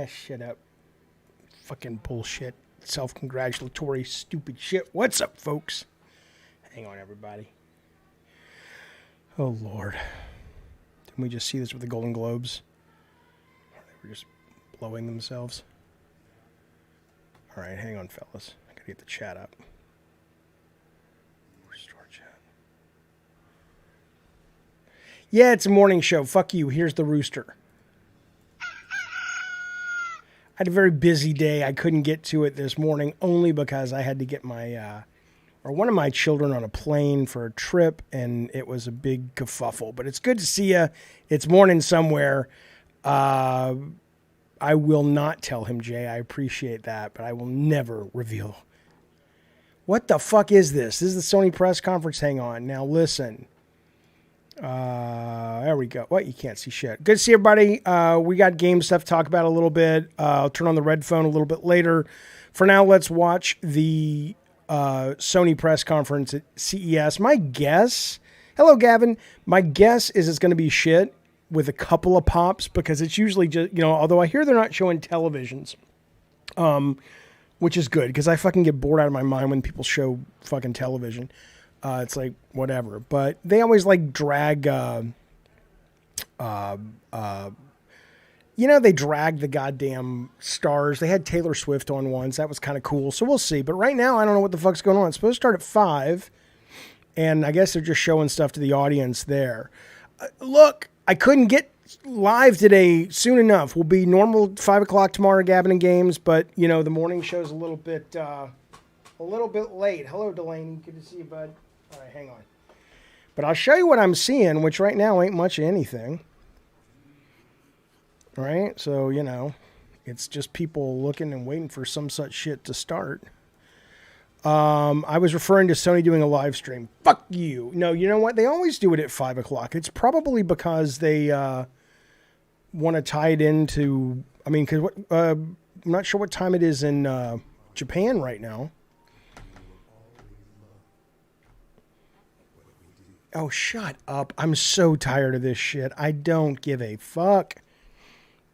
Shut up. Fucking bullshit. Self-congratulatory, stupid shit. What's up, folks? Hang on, everybody. Oh, Lord. Didn't we just see this with the Golden Globes? They were just blowing themselves. All right, hang on, fellas. I gotta get the chat up. Restore chat. Yeah, it's a morning show. Fuck you. Here's the rooster. I had a very busy day. I couldn't get to it this morning only because I had to get my, one of my children on a plane for a trip, and it was a big kerfuffle. But it's good to see you. It's morning somewhere. I will not tell him, Jay. I appreciate that, but I will never reveal. What the fuck is this? This is the Sony press conference. Hang on. Now listen. There we go. What? You can't see shit. Good to see everybody. We got game stuff to talk about a little bit. I'll turn on the red phone a little bit later. For now, let's watch the Sony press conference at CES. My guess, hello, Gavin. My guess is it's going to be shit with a couple of pops because it's usually just, although I hear they're not showing televisions, which is good because I fucking get bored out of my mind when people show fucking television. It's like, whatever. But they always like drag, they drag the goddamn stars. They had Taylor Swift on once. That was kind of cool. So we'll see. But right now, I don't know what the fuck's going on. It's supposed to start at 5. And I guess they're just showing stuff to the audience there. Look, I couldn't get live today soon enough. We'll be normal 5 o'clock tomorrow, Gavin and Games. But, the morning show's a little bit late. Hello, Delaney. Good to see you, bud. All right, hang on. But I'll show you what I'm seeing, which right now ain't much of anything. All right, so, it's just people looking and waiting for some such shit to start. I was referring to Sony doing a live stream. Fuck you. No, you know what? They always do it at 5 o'clock. It's probably because they want to tie it into, because I'm not sure what time it is in Japan right now. Oh, shut up. I'm so tired of this shit. I don't give a fuck.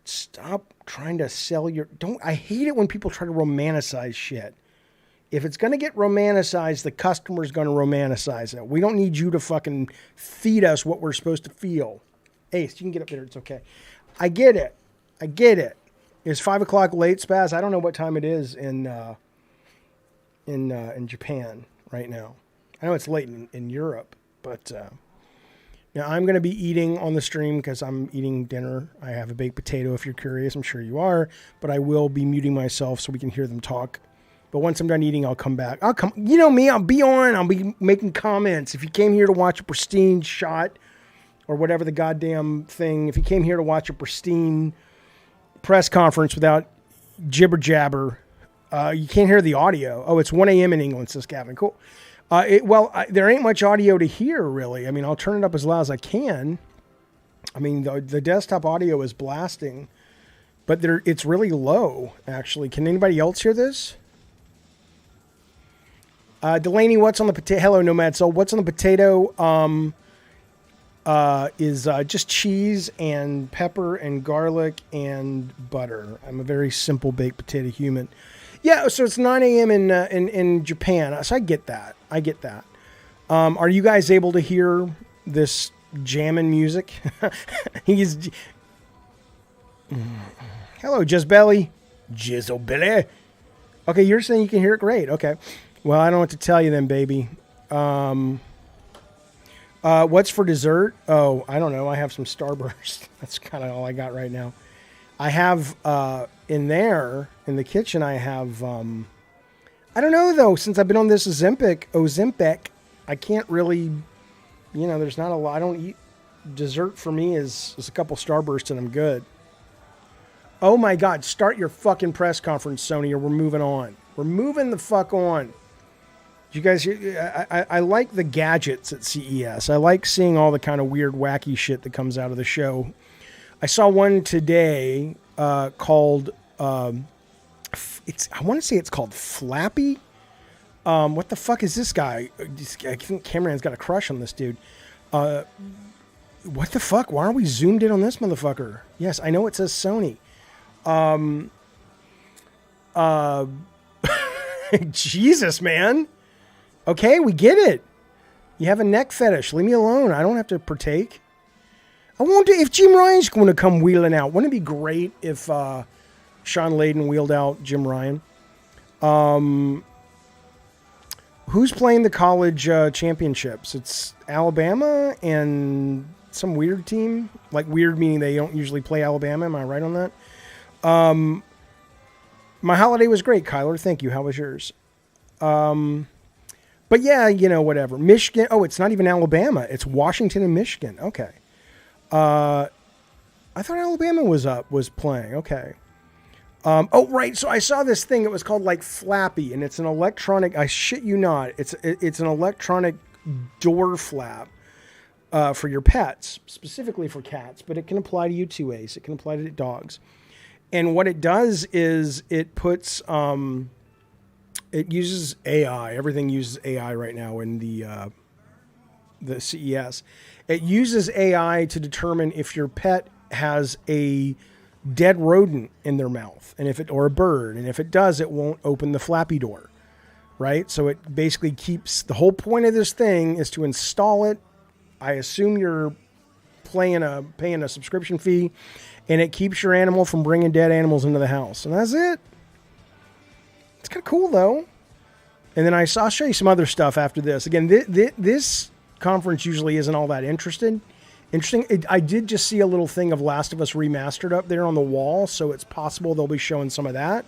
Stop trying to sell I hate it when people try to romanticize shit. If it's going to get romanticized, the customer's going to romanticize it. We don't need you to fucking feed us what we're supposed to feel. Ace, you can get up there. It's okay. I get it. It's 5 o'clock late, Spaz. I don't know what time it is in Japan right now. I know it's late in Europe. But now I'm going to be eating on the stream because I'm eating dinner. I have a baked potato if you're curious. I'm sure you are. But I will be muting myself so we can hear them talk. But once I'm done eating, I'll come back. You know me, I'll be on. I'll be making comments. If you came here to watch a pristine shot or whatever the goddamn thing, if you came here to watch a pristine press conference without jibber jabber, you can't hear the audio. Oh, it's 1 a.m. in England, says Gavin. Cool. There ain't much audio to hear, really. I'll turn it up as loud as I can. The desktop audio is blasting, but it's really low, actually. Can anybody else hear this? Delaney, what's on the potato? Hello, Nomad Soul. What's on the potato is just cheese and pepper and garlic and butter. I'm a very simple baked potato human. Yeah, so it's 9 a.m. in Japan. So I get that. Are you guys able to hear this jamming music? Hello, Jizzbelly. Jizzlebelly. Okay, you're saying you can hear it great. Okay. Well, I don't know what to tell you then, baby. What's for dessert? Oh, I don't know. I have some Starburst. That's kind of all I got right now. I have in the kitchen, I have, I don't know though, since I've been on this Ozempic, I can't really, there's not a lot. I don't eat dessert for me is a couple Starbursts and I'm good. Oh my God, start your fucking press conference, Sony, or we're moving on. We're moving the fuck on. You guys, I like the gadgets at CES. I like seeing all the kind of weird, wacky shit that comes out of the show. I saw one today called, I want to say it's called Flappy. What the fuck is this guy? I think Cameron's got a crush on this dude. What the fuck? Why are we zoomed in on this motherfucker? Yes, I know it says Sony. Jesus, man. Okay, we get it. You have a neck fetish. Leave me alone. I don't have to partake. I wonder if Jim Ryan's going to come wheeling out. Wouldn't it be great if Sean Layden wheeled out Jim Ryan? Who's playing the college championships? It's Alabama and some weird team. Like weird meaning they don't usually play Alabama. Am I right on that? My holiday was great, Kyler. Thank you. How was yours? But yeah, you know, whatever. Michigan. Oh, it's not even Alabama. It's Washington and Michigan. Okay. I thought Alabama was playing. Okay. Oh, right. So I saw this thing. It was called like Flappy, and it's an electronic. I shit you not. It's an electronic door flap for your pets, specifically for cats, but it can apply to you too, Ace. It can apply to dogs. And what it does is it puts, it uses AI. Everything uses AI right now in the CES. It uses AI to determine if your pet has a dead rodent in their mouth, and or a bird, and if it does, it won't open the flappy door, right? So it basically keeps, the whole point of this thing is to install it. I assume you're paying a subscription fee, and it keeps your animal from bringing dead animals into the house, and that's it. It's kind of cool though. And then I'll show you some other stuff after this. Again, this conference usually isn't all that interesting. I did just see a little thing of Last of Us Remastered up there on the wall, so it's possible they'll be showing some of that.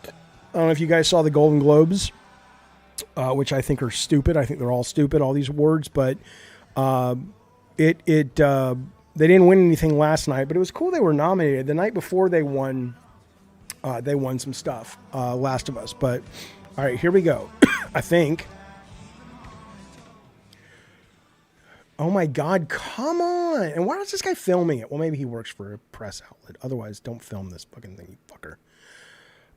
I don't know if you guys saw the Golden Globes, which I think are stupid. I think they're all stupid, all these awards, but they didn't win anything last night, but it was cool they were nominated. The night before they won some stuff, Last of Us. But all right, here we go. I think. Oh my God, come on. And why is this guy filming it? Well, maybe he works for a press outlet. Otherwise, don't film this fucking thing, you fucker.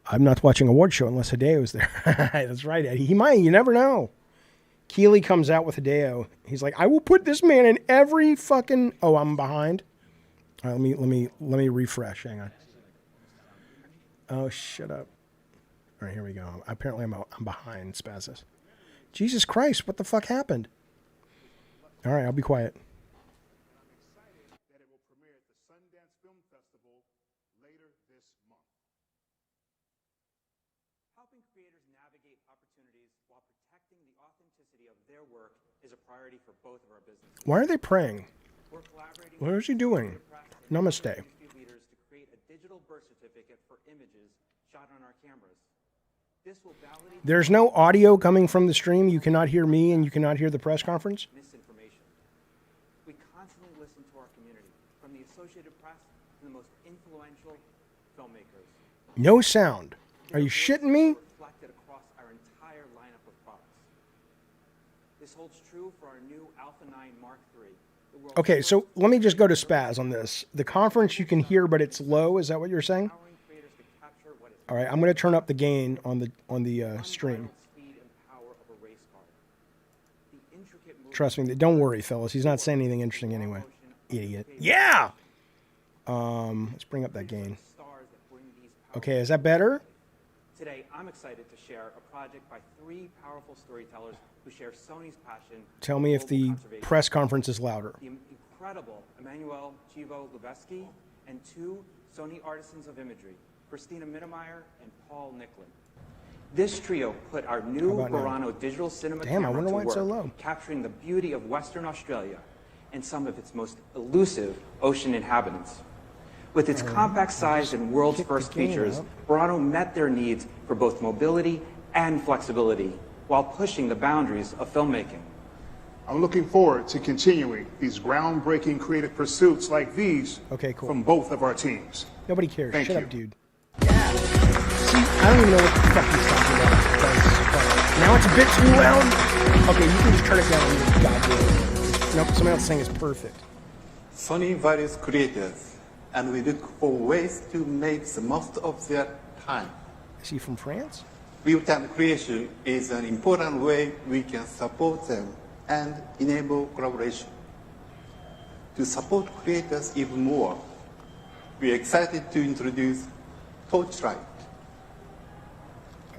I'm not watching a award show unless Hideo's there. That's right, Eddie. He might. You never know. Keeley comes out with Hideo. He's like, I will put this man in every fucking... Oh, I'm behind. All right, let me refresh. Hang on. Oh, shut up. All right, here we go. Apparently, I'm behind, Spazzus. Jesus Christ, what the fuck happened? All right, I'll be quiet. I'm excited that it will premiere at the Sundance Film Festival later this month. Helping creators navigate opportunities while protecting the authenticity of their work is a priority for both of our businesses. Why are they praying? We're collaborating. What is he doing? Namaste. Leaders to create a digital birth certificate for images shot on our cameras. This will validate. There's no audio coming from the stream. You cannot hear me, and you cannot hear the press conference. Misinformation. We constantly listen to our community, from the Associated Press to the most influential filmmakers. No sound. Are you shitting me? Reflected across our entire lineup of products. This holds true for our new Alpha 9 Mark III. Okay, so let me just go to Spaz on this. The conference you can hear, but it's low. Is that what you're saying? All right, I'm going to turn up the gain on the stream. Trust me. Don't worry, fellas. He's not saying anything interesting anyway. Idiot. Yeah. Let's bring up that gain. Okay, is that better? Today, I'm excited to share a project by three powerful storytellers who share Sony's passion. Tell me if the press conference is louder. The incredible Emmanuel Chivo Lubeski and two Sony artisans of imagery, Christina Mittermeier and Paul Nicklin. This trio put our new Burano digital cinema camera to work, capturing the beauty of Western Australia and some of its most elusive ocean inhabitants. With its compact size and world's first features, Burano met their needs for both mobility and flexibility while pushing the boundaries of filmmaking. I'm looking forward to continuing these groundbreaking creative pursuits like these from both of our teams. Nobody cares. Thank Shut you. up, dude. Yeah. See, I don't even know what the fuck he's talking about. Now it's a bit too loud. Okay, you can just turn it down. Goddamn. Nope, somebody else saying it's perfect. Sony values creators, and we look for ways to make the most of their time. Is he from France? Real-time creation is an important way we can support them and enable collaboration. To support creators even more, we are excited to introduce Torchlight.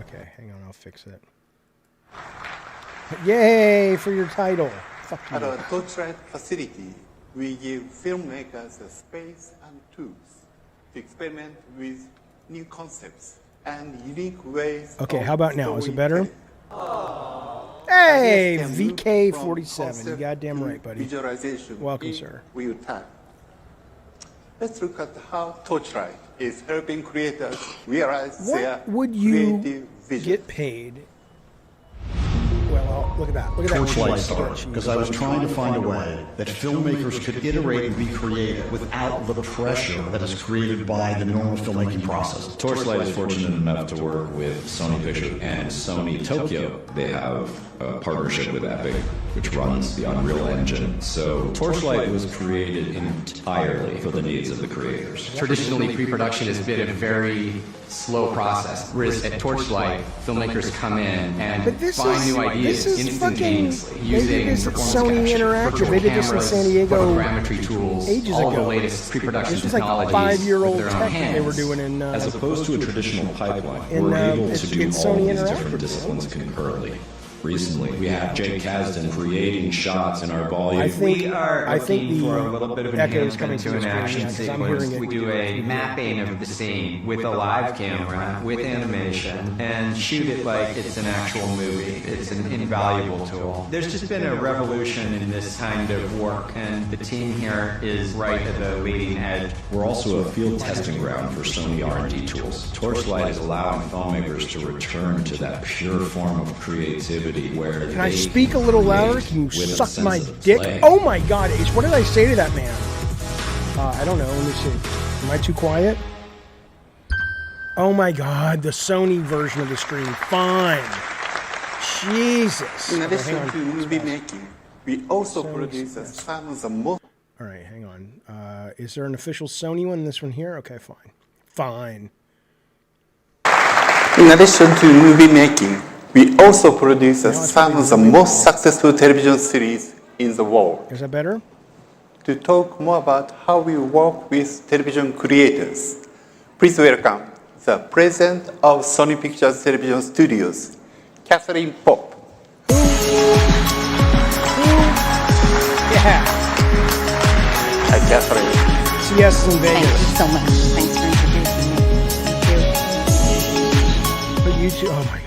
Okay, hang on, I'll fix it. Yay for your title. Fuck you. At our Torchlight facility, we give filmmakers the space and tools to experiment with new concepts and unique ways. Okay, of how about now? Is it better? Hey, Hey, VK47. You goddamn right, buddy. Visualization Welcome, in sir. real time. Let's look at how Torchlight is helping creators realize their What would you creative vision. get paid? Well, look at that. Look at that. Torchlight started because I was trying to find a way that filmmakers could iterate and be creative without the pressure that is created by the normal filmmaking process. Torchlight is fortunate enough to work with Sony Pictures and Sony Tokyo. They have a partnership with Epic, which runs the Unreal Engine. So Torchlight was created entirely for the needs of the creators. Traditionally, pre-production has been a very slow process, whereas at Torchlight, filmmakers come in and find new ideas instantaneously using performance Sony capture, Interactive. virtual They did this in cameras, San Diego photogrammetry tools, ages all ago. the latest pre-production This was like technologies 5-year-old with their own tech that they were hands. doing in. As opposed to a traditional pipeline, in, we're able it's- to do it's all Sony these Interactive. different disciplines concurrently. Recently, we have Jake Kasdan creating shots in our volume. I think We are I think looking the for a little bit of echo is enhancement coming to through an the action screen, 'cause I'm sequence. hearing it. We do a mapping of the scene with a live camera, with animation, and shoot it like it's an actual movie. It's an invaluable tool. There's just been a revolution in this kind of work, and the team here is right at the leading edge. We're also a field testing ground for Sony R&D tools. Torchlight is allowing filmmakers to return to that pure form of creativity where Can I speak a little louder? Can you with a suck sense my of dick? play. Oh my God, Ace, what did I say to that man? I don't know. Let me see. Am I too quiet? Oh my God, the Sony version of the screen. Fine. Jesus. In Okay, addition hang to on. movie making, we also Sony produce Smith. some of the most All right, hang on. Is there an official Sony one? This one here? Okay, fine. Fine. In addition to movie making, we also produce it's some of the most successful television series in the world. Is that better? To talk more about how we work with television creators, please welcome the president of Sony Pictures Television Studios, Catherine Pop. Yeah. Hi, Catherine. CES is in Thank Vegas. you so much. Thanks for introducing me. But you two, oh my God.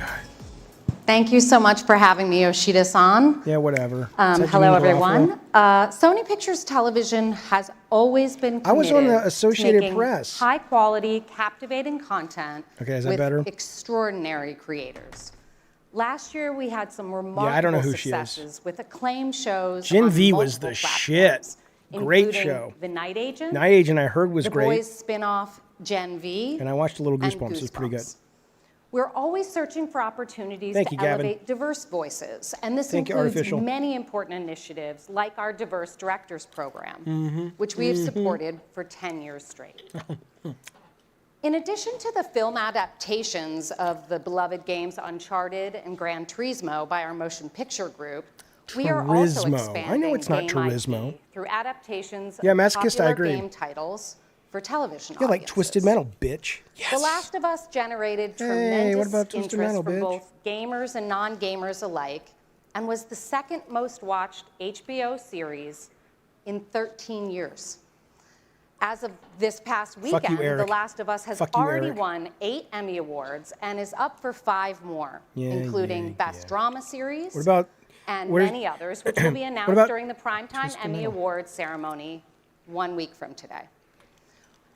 Thank you so much for having me, Yoshida-san. Yeah, whatever. Is that Hello, Janine everyone. Garofalo? Sony Pictures Television has always been I was on committed the Associated to making Press. high-quality, captivating content Okay, is that with better? extraordinary creators. Last year, we had some remarkable I don't know who she is. successes with acclaimed shows. Gen on V was multiple the shit. platforms, Great including show. The Night Agent. Night Agent, I heard, was The great. Boys spin-off Gen V. And I watched a little and Goosebumps. It was pretty good. Goosebumps. We're always searching for opportunities Thank to you, Gavin. elevate diverse voices, and this Thank you, includes Artificial. many important initiatives like our Diverse Directors Program, Mm-hmm. which we have supported for 10 years straight. In addition to the film adaptations of the beloved games Uncharted and Gran Turismo by our motion picture group, we are also Turismo. expanding I know it's not game Turismo. IP through adaptations Yeah, of Masochist, I popular agree. game titles for television Yeah, like audiences. Twisted Metal, bitch. The Last of Us generated Hey, tremendous what about Twisted interest Metal, from bitch? both gamers and non-gamers alike, and was the second most watched HBO series in 13 years. As of this past you, weekend, The Eric. Last of Us has Fuck you, already Eric. won 8 Emmy Awards and is up for 5 more, Yeah, including yeah, Best yeah. Drama Series What about and where's- many others, which will be announced about during the Primetime Twisted Emmy Metal? Awards ceremony 1 week from today.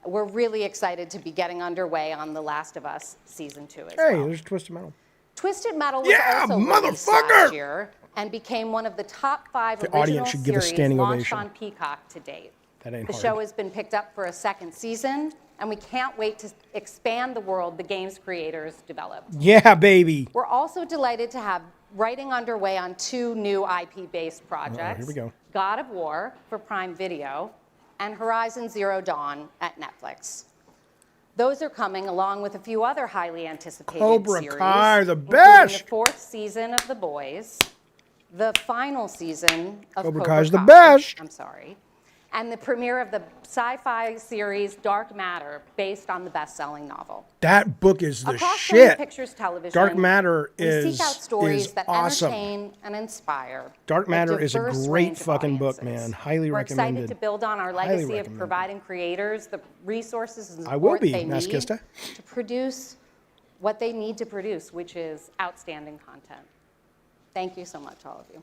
We're really excited to be getting underway on The Last of Us Season 2 as Hey, well. there's Twisted Metal. Twisted Metal was Yeah, also released motherfucker! last year and became one of the top 5 The original audience should give a series standing launched ovation. on Peacock to date. That ain't The hard. show has been picked up for a second season, and we can't wait to expand the world the game's creators developed. Yeah, baby. We're also delighted to have writing underway on 2 new IP-based projects. here we go. God of War for Prime Video and Horizon Zero Dawn at Netflix. Those are coming along with a few other highly anticipated Cobra series. Kai, the including best! The 4th season of The Boys, the final season of Cobra Cobra Kai's the Kai, best! I'm sorry, and the premiere of the sci-fi series Dark Matter, based on the best-selling novel. That book is the Across shit. Sony Pictures Television, Dark Matter we is seek out stories that awesome. entertain and inspire. Dark Matter is a diverse great range of fucking book, audiences. man. Highly We're recommended. excited to build on our Highly legacy of recommended. providing creators the resources and I will support be, they need Naskista. to produce what they need to produce, which is outstanding content. Thank you so much, all of you.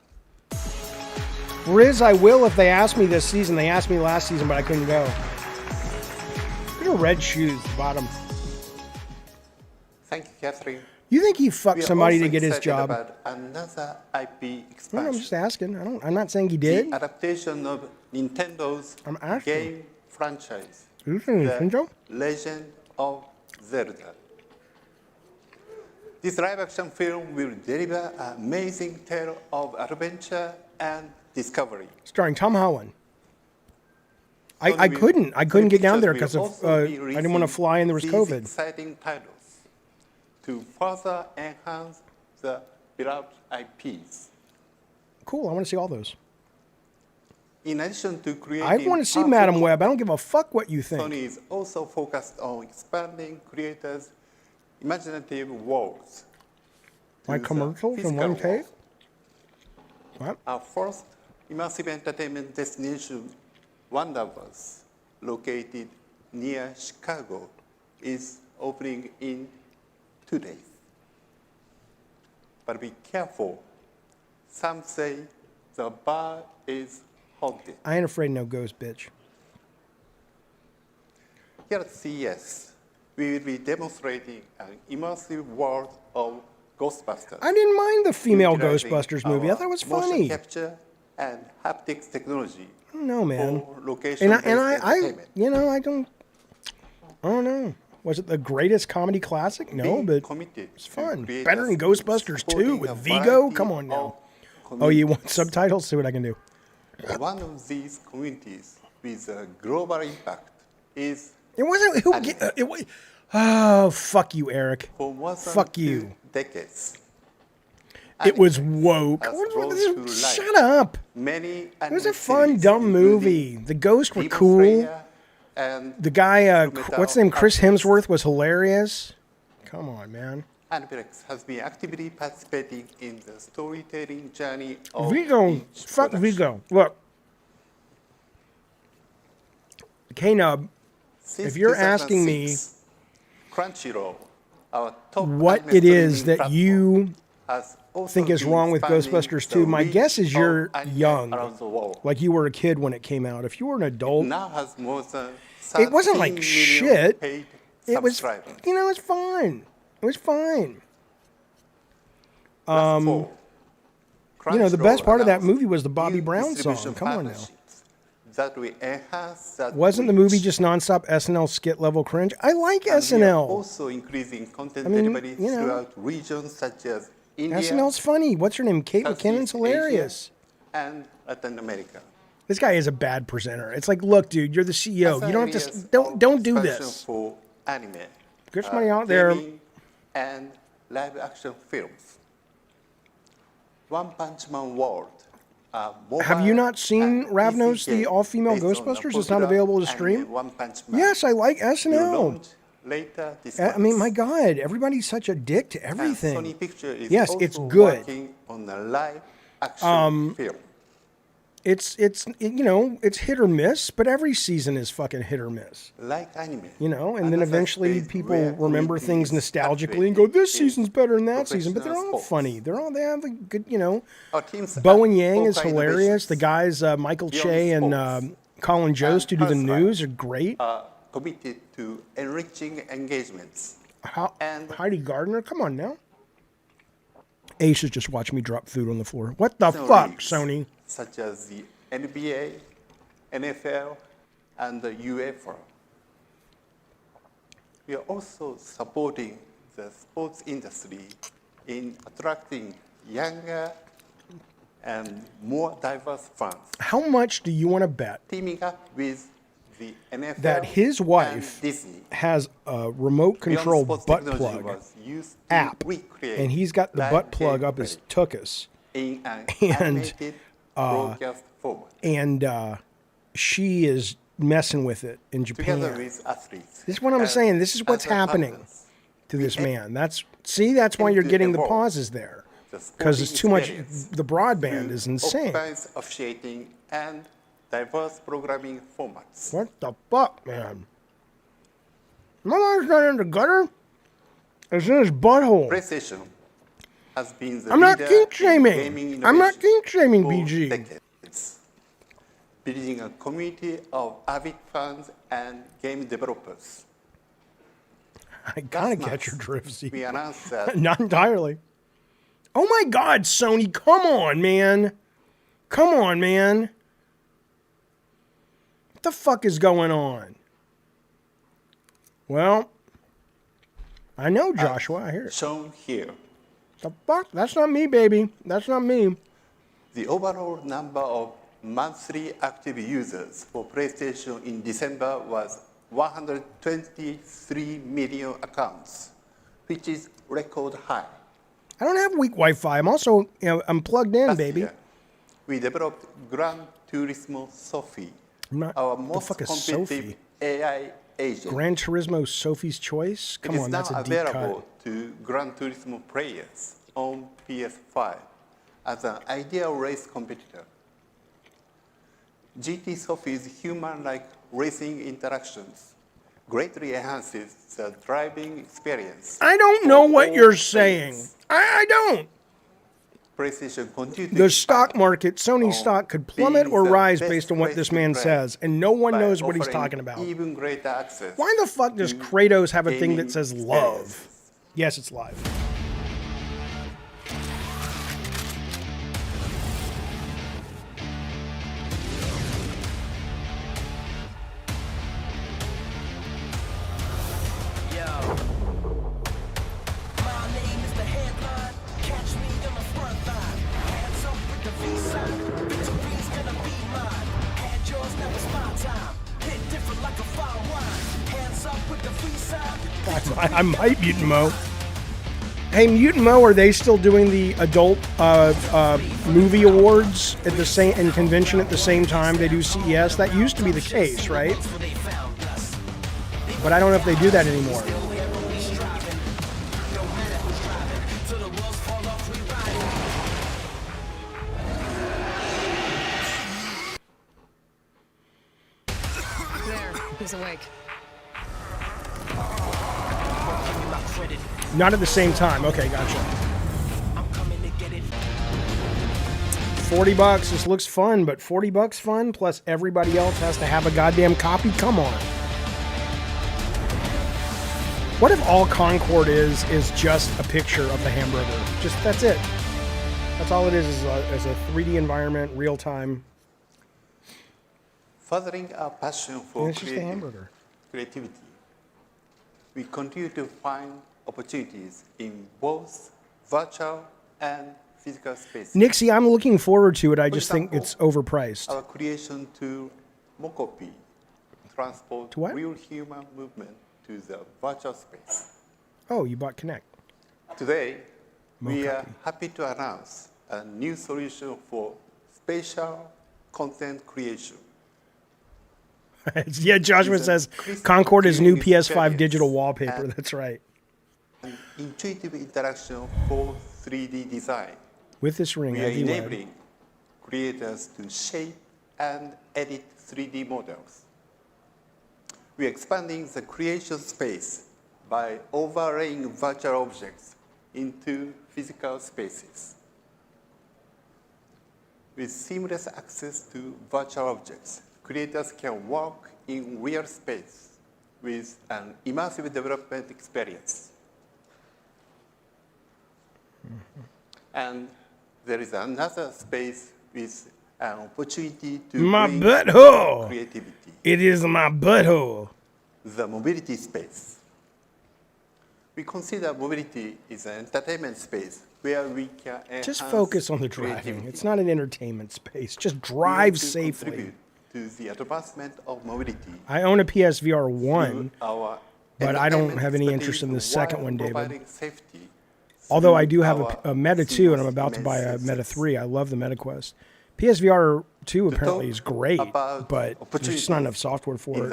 Riz, I will if they ask me this season. They asked me last season, but I couldn't go. Look at red shoes, bottom. Thank you, Catherine. You think he fucked We are somebody also to get his excited job? about another IP No, expansion. I'm just asking. I'm not saying he did. The adaptation of Nintendo's I'm asking. game franchise, You think The Nintendo? Legend of Zelda. This live-action film will deliver an amazing tale of adventure and discovery. Starring Tom Holland. Sony I will- couldn't Sony get down there Pictures because will of also be I didn't want to releasing fly and there was these COVID. exciting titles to further enhance the beloved IPs. Cool. I want to see all those. In addition to creating I want to see powerful Madam Web. I don't content, give a fuck what you think. Sony is also focused on expanding creators' imaginative worlds. to My the commercials in physical 1K? world. What? Our first immersive entertainment destination, Wonderverse, located near Chicago, is opening in 2 days. But be careful. Some say the bar is haunted. I ain't afraid no ghost, bitch. Here at CES, we will be demonstrating an immersive world of Ghostbusters. I didn't mind the female utilizing Ghostbusters movie. I our thought it was motion funny. capture and haptics technology. I don't know, man. For location-based entertainment. I don't know. Was it the greatest comedy classic? No, Being but committed it's to fun. create Better a than Ghostbusters 2 supporting with a Vigo? variety Come on now. of Oh, you want communities. subtitles? See what I can do. One of these communities with a global impact is It wasn't. Anime. It was. Oh, fuck you, Eric. for more than Fuck 2 you. decades. It was woke. has brought to life Shut up. Many It was a anime fun, series, dumb including movie. The ghosts were Demon cool. Slayer and The guy, Fullmetal what's his name? Chris Alchemist. Hemsworth was hilarious. Come on, man. Aniplex has been actively participating in the storytelling journey of Vigo. each Fuck production. Vigo. Look. K-Nub, Since if you're asking me 2006, Crunchyroll, our top what anime it is streaming that platform, you has also think is been wrong with expanding Ghostbusters the 2, my reach guess is of you're anime young. around the world. Like you were a kid when it came out. If you were an adult, Now has more than it wasn't 13 like million shit. paid It was, subscribers. you know, it's fine. It was fine. Last fall, You know, the Crunchyroll best part of that announced movie was the Bobby new Brown distribution song. Come on now. partnerships that will enhance that Wasn't the movie reach. just nonstop SNL skit level cringe? I like And we are SNL. also increasing content I mean, delivery you know, throughout regions such as India, SNL's funny. What's her name? Kate Southeast McKinnon's hilarious. Asia, and Latin America. This guy is a bad presenter. It's like, look, dude, you're the CEO. Other You don't have areas to. Don't do expansion this. For anime, Get somebody out there. gaming, and live action films. One Punch Man World. Have you not seen Ravnos, the all-female Ghostbusters? It's not available to stream. One Punch Man. Yes, I like Will SNL. launch later this I mean, month. my God, everybody's such a dick to And everything. Sony Pictures is Yes, also it's good. working on a live action film. It's hit or miss, but every season is fucking hit or miss. Like anime. You know, and then another eventually space people where remember things communities nostalgically and go, "This activate season's better than that season." But they're all professional funny. They have a good, you know. Our teams Bo and at Yang is Polka hilarious. The Innovations guys Michael Beyond Che and Sports Colin Jost who do the Hearthstone news are great. are committed to enriching engagements. and Heidi Gardner, come on now. Ace is just watching me drop food on the floor. What the professional fuck, leagues Sony? Such as the NBA, NFL, and the UEFA. We are also supporting the sports industry in attracting younger and more diverse fans. How much do you want to bet Teaming up with the NFL that his wife and Disney. has a remote control Beyond Sports butt technology plug was used to app, recreate and he's got the live butt plug game up his footage tuchus, in an and, animated broadcast format. and she is messing with it in Japan. Together with athletes. This is what I'm saying. This is what's happening to this man. That's why you're getting the pauses there. Because it's too much. The broadband is insane. Officiating and diverse programming formats. What the fuck, man? My mind's not in the gutter. It's in his butthole. PlayStation has been the I'm not leader kink in shaming. gaming I'm not kink shaming, for BG. decades, building a community of avid fans and game developers. I kind of get your drift, Z. We announced that Not entirely. Oh my God, Sony, come on, man. Come on, man. What the fuck is going on? Well, I know, Joshua. I hear it. shown here. The fuck? That's not me, baby. That's not me. The overall number of monthly active users for PlayStation in December was 123 million accounts, which is record high. I don't have weak Wi-Fi. I'm also, I'm plugged in, Last baby. year, we developed Gran Turismo Sophie, our most fuck is competitive Sophie? AI agent. Gran Turismo Sophie's Choice? Come on, that's a deep cut. It is now available to Gran Turismo players on PS5 as an ideal race competitor. GT Sophie's human-like racing interactions greatly enhances the driving experience. I don't know what you're saying. I don't. PlayStation continues The stock market, Sony stock, could plummet or rise based on what this man says, and no one knows what he's talking about. Even greater access. Why the fuck does Kratos have a thing that says love? Yes, it's live. I might, Mutant Mo. Hey, Mutant Mo, are they still doing the adult movie awards at the same and convention at the same time they do CES? That used to be the case, right? But I don't know if they do that anymore. There, he's awake. Not at the same time. Okay, gotcha. $40. This looks fun, but $40 fun plus everybody else has to have a goddamn copy? Come on. What if all Concord is just a picture of the hamburger? Just that's it. That's all it is a 3D environment, real time. Furthering our passion for It's just a hamburger. creativity, we continue to find opportunities in both virtual and physical spaces. Nixie, I'm looking forward to it. I For just example, think it's overpriced. Our creation to Mokopi transport To what? real human movement to the virtual space. Oh, you bought Kinect. Today, we are Mokopi. happy to announce a new solution for spatial content creation. Yeah, Joshua says Concord is new PS5 digital wallpaper. That's right. An intuitive interaction for 3D design. With this ring, We are ID web. enabling creators to shape and edit 3D models. We are expanding the creation space by overlaying virtual objects into physical spaces. With seamless access to virtual objects, creators can work in real space with an immersive development experience. And there is another space with an opportunity to My bring butthole. creativity, It is my butthole. the mobility space. We consider mobility is an entertainment space where we can enhance Just focus on the driving. creativity. It's not an entertainment space. Just We drive want to safely. contribute to the advancement of mobility I own a PSVR 1, through our but I don't entertainment have any expertise interest in the second while one, David. providing safety Although I through do have our a Meta 2, and I'm about to seamless buy a immersive Meta sensors. 3. I love the Meta Quest. PSVR 2 apparently is great, but there's just not enough software for it.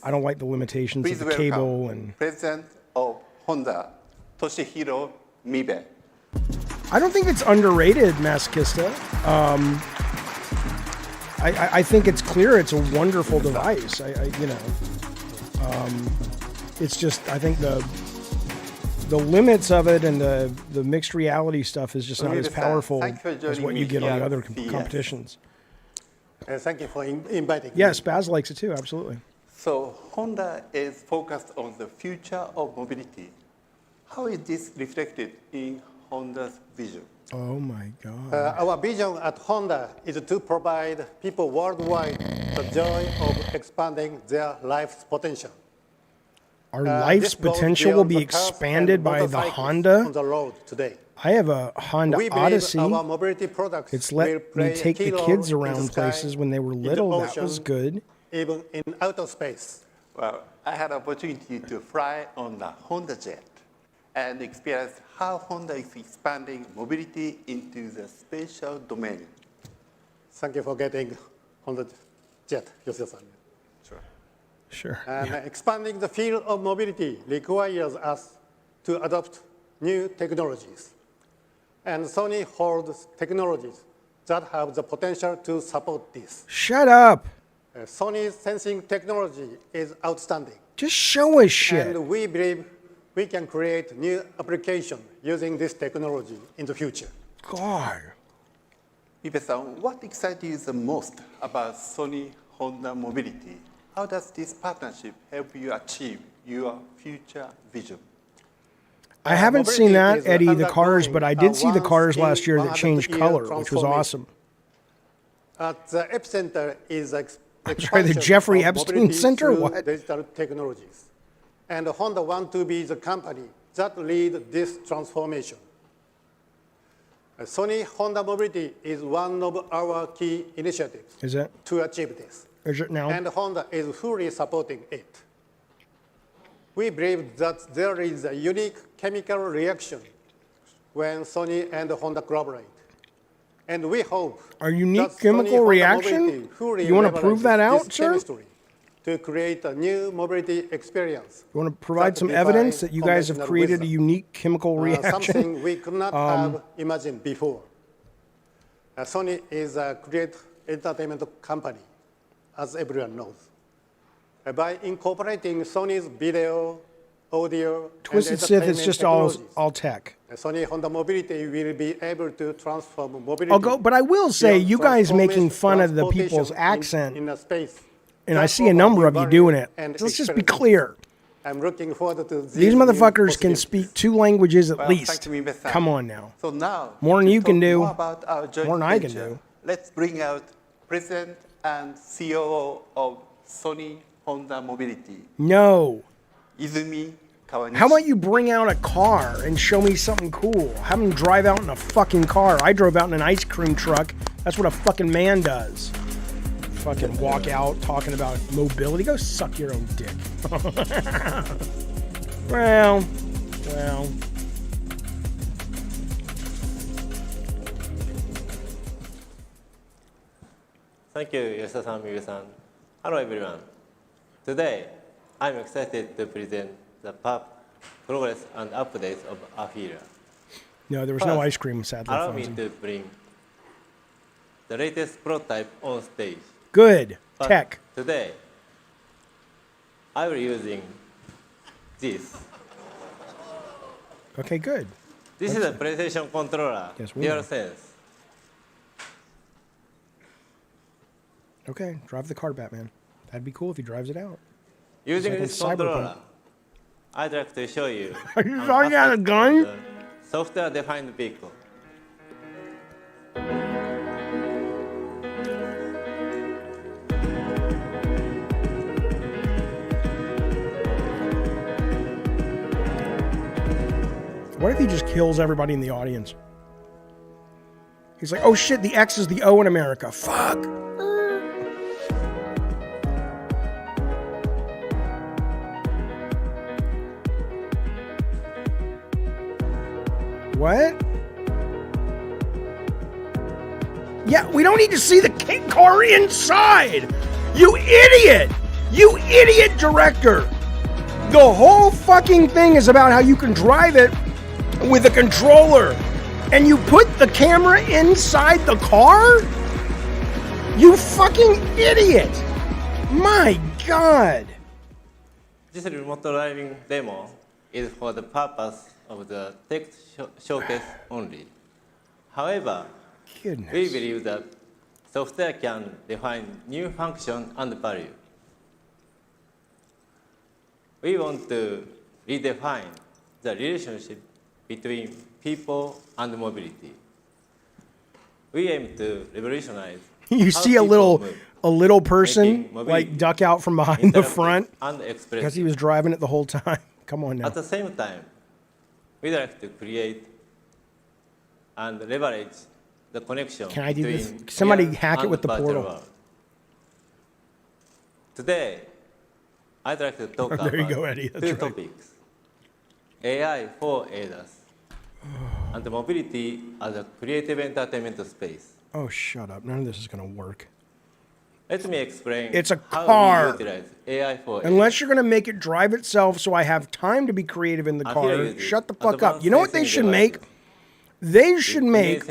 I don't like the limitations of the cable and. President of Honda, Toshihiro Mibe. I don't think it's underrated, Masochista. I think it's clear it's a wonderful device. It's just I think the limits of it and the mixed reality stuff is just not as powerful as what you get on the other competitions. Thank you for inviting me. Yes, Baz likes it too, absolutely. So Honda is focused on the future of mobility. How is this reflected in Honda's vision? Oh my God. Our vision at Honda is to provide people worldwide the joy of expanding their life's potential. Our life's potential will be expanded by the Honda. On the road today. I have a Honda Odyssey. Our mobility products it's let me take the kids around places when they were little. Ocean, that was good. Even in outer space. Well, I had an opportunity to fly on the Honda Jet and experience how Honda is expanding mobility into the spatial domain. Thank you for getting Honda Jet, Yoshio-san. Sure. And expanding the field of mobility requires us to adopt new technologies. And Sony holds technologies that have the potential to support this. Shut up. Sony's sensing technology is outstanding. Just show us shit. And we believe we can create new applications using this technology in the future. God. Ibe-san, what excites you the most about Sony Honda mobility? How does this partnership help you achieve your future vision? I haven't seen that, Eddie, the cars, but I did see the cars last year that changed color, which was awesome. At the epicenter is I'm sorry, the Jeffrey Epstein Center? What? Digital technologies. And Honda wants to be the company that leads this transformation. Sony Honda Mobility is one of our key initiatives to achieve this. Is it now? And Honda is fully supporting it. We believe that there is a unique chemical reaction when Sony and Honda collaborate. And we hope a unique chemical reaction? You want to prove that out, sir? To create a new mobility experience. You want to provide some evidence that you guys have created a unique chemical reaction? Something we could not have imagined before. Sony is a great entertainment company, as everyone knows. By incorporating Sony's video, audio, Twisted Sith, it's just all tech. Sony Honda Mobility will be able to transform mobility. But I will say, you guys making fun of the people's accent, in a space, and I see a number of you doing it. Let's just be clear. I'm looking forward to these motherfuckers can speak 2 languages at least. Come on now. So now, more than you can do, more about our joint more than I can do. Let's bring out President and COO of Sony Honda Mobility. No. Izumi Kawanishi. How about you bring out a car and show me something cool? Have him drive out in a fucking car. I drove out in an ice cream truck. That's what a fucking man does. Fucking walk out talking about mobility. Go suck your own dick. Well. Thank you, Yoshida-san, Miyu-san. Hello, everyone. Today, I'm excited to present the progress and updates of Afira. No, there was no ice cream, sadly. Allow me to bring the latest prototype on stage. Good. Tech. Today, I will be using this. Okay, good. This is a PlayStation controller, DualSense. Okay, drive the car, Batman. That'd be cool if he drives it out. Using this controller, I'd like to show you. Are you talking out a gun? Software-defined vehicle. What if he just kills everybody in the audience? He's like, oh shit, the X is the O in America. Fuck. What? Yeah, we don't need to see the car inside. You idiot! You idiot director! The whole fucking thing is about how you can drive it with a controller, and you put the camera inside the car? You fucking idiot! My God! This remote driving demo is for the purpose of the tech showcase only. However, we believe that software can define new function and value. We want to redefine the relationship between people and mobility. We aim to revolutionize. You see a little person like duck out from behind the front because he was driving it the whole time. Come on now. At the same time, we like to create and leverage the connection. Can I do this? Somebody hack it with the portal. World. Today, I'd like to talk about two topics: AI for ADAS and mobility as a creative entertainment space. Oh, shut up! None of this is going to work. Let me explain. It's a how car. we utilize AI for Unless you're going to make it drive itself, so I have time to be creative in the car. Shut the fuck up. You know what they should make? They should make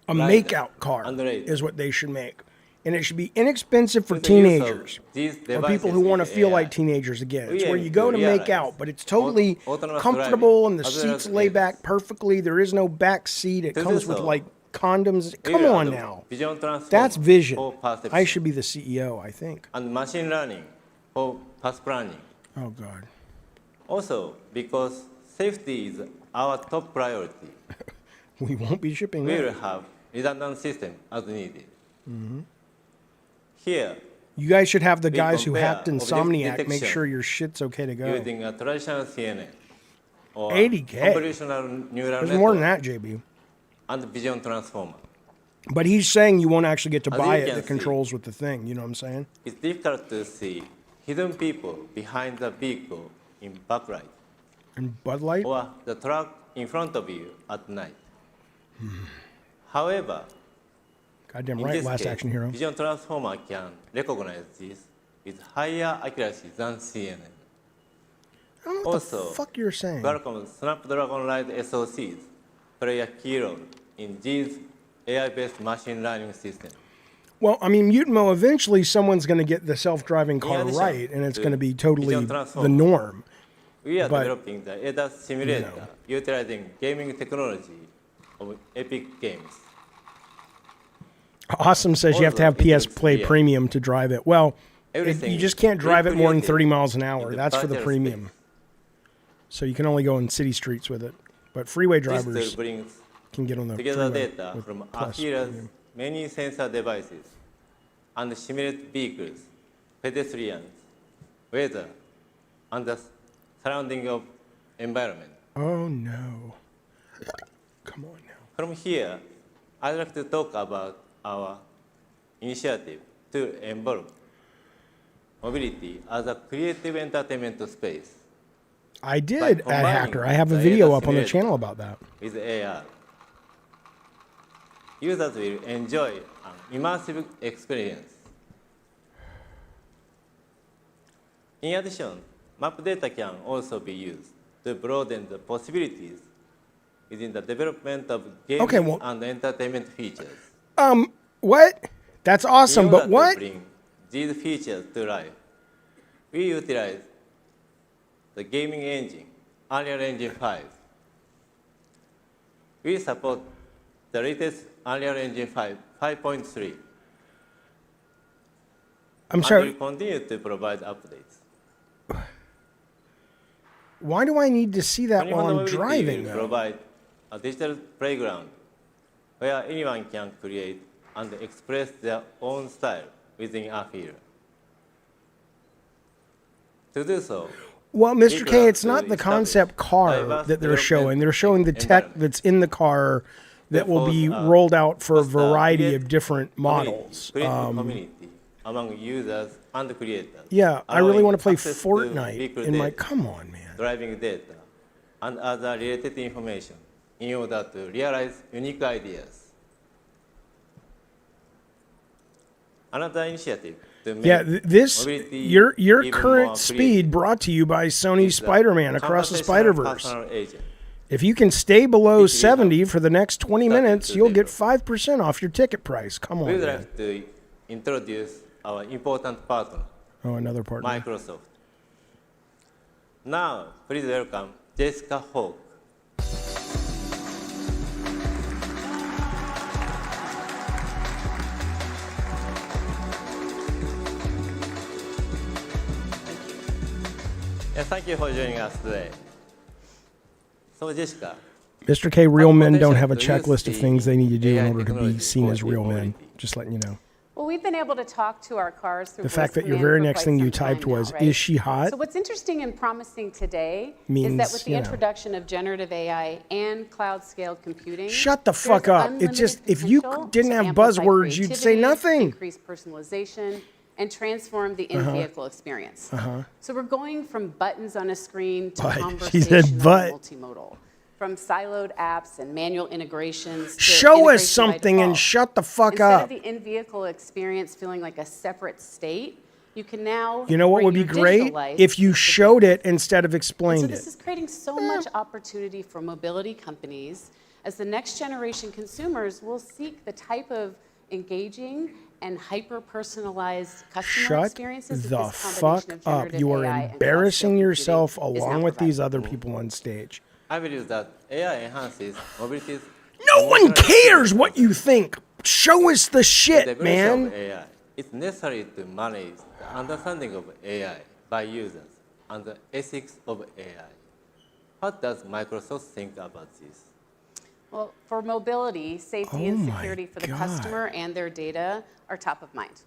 a make-out car. Is what they should make. And it should be inexpensive for teenagers or people who want to feel like teenagers again. It's where you go to make out, but it's totally comfortable and the seats lay back perfectly. There is no back seat. It comes with like condoms. Come on now. That's vision. I should be the CEO, I think. And machine learning for path planning. Oh, God. Also, because safety is our top priority. We won't be shipping we that. will have redundant system as needed. Mm-hmm. Here, you guys should have the guys who hacked Insomniac make sure your shit's okay to go. Using a traditional CNN or 80K. convolutional neural There's more than that, JB. And vision transformer. But he's saying you won't actually get to buy it that controls with the thing. You know what I'm saying? It's difficult to see hidden people behind the vehicle in backlight. And Bud Light? Or the truck in front of you at night. However, goddamn in right, this Last case, Action Hero. Vision transformer can recognize this with higher accuracy than CNN. I don't know what the fuck you're saying. Qualcomm Snapdragon Ride SoCs play a key role in these AI-based machine learning systems. Well, I mean, Mutimo, eventually someone's going to get the self-driving car right, and it's going to be totally the norm. We are developing the ADAS simulator utilizing gaming technology of Epic Games. Awesome says you have to have PS Play Premium to drive it. Well, you just can't drive it more than 30 miles an hour. That's for the premium. So you can only go in city streets with it. But freeway drivers can get on the together freeway data from Akira's many sensor devices and simulate vehicles, pedestrians, weather, and the surrounding of environment. Oh no. Come on now. From here, I'd like to talk about our initiative to involve mobility as a creative entertainment space. I did at Hacker. I have a video up on the channel about that. With AR, users will enjoy an immersive experience. In addition, map data can also be used to broaden the possibilities within the development of gaming and entertainment features. What? That's awesome, but what? To bring these features to life, we utilize the gaming engine, Unreal Engine 5. We support the latest Unreal Engine 5.3. I'm sorry. And we continue to provide updates. Why do I need to see that while I'm driving? We provide a digital playground where anyone can create and express their own style within Afira. To do so, well, Mr. K, it's not the concept car that they're showing. They're showing the tech that's in the car that will be rolled out for a variety of different models. Among users and creators. Yeah, I really want to play Fortnite in my, come on, man. Driving data and other related information in order to realize unique ideas. Another initiative to make mobility your even current more speed creative brought to you by Sony is the Spider-Man Across the conversational Spider-Verse. personal agent. If you can stay below Which we have 70 for the next 20 started minutes, to you'll get develop. 5% off your ticket price. Come We on, would man. like to introduce our important partner, Oh, another partner. Microsoft. Now, please welcome Jessica Hawk. Thank you for joining us today. So, Jessica, Mr. K, real men don't have a potential checklist of use things they need to do in AI order to be technology seen for as real men. mobility. Just letting you know. Well, we've been able to talk to our cars through The fact voice that your command very for next quite thing you some time typed now, was, right? "Is she hot?" So what's interesting and promising today is Means, that with the you know. introduction of generative AI and cloud-scaled computing, Shut the there's fuck up. It unlimited just, if you potential didn't to have amplify buzzwords, you'd say creativity, nothing. increase personalization, and transform the in-vehicle experience. So we're going from buttons on a screen to But. She conversational said but. multimodal. From siloed apps and manual integrations to Show us integration by something and default. shut the fuck Instead up. of the in-vehicle experience feeling like a separate state, you can now You know what bring would be your digital great? life If you into showed vehicle. it instead of And so explained this it. is creating so much opportunity for mobility companies as the next generation consumers will seek the type of engaging and hyper-personalized customer Shut experiences that the this fuck combination of up. generative You are AI and embarrassing cloud-scale yourself computing is along now with these providing. other people on stage. I believe that AI enhances mobility. No one cares what you think. Show us the The shit, definition of man. AI. It's necessary to manage the understanding of AI by users and the ethics of AI. What does Microsoft think about this? Well, for mobility, safety and Oh my security for the God. customer and their data are top of mind.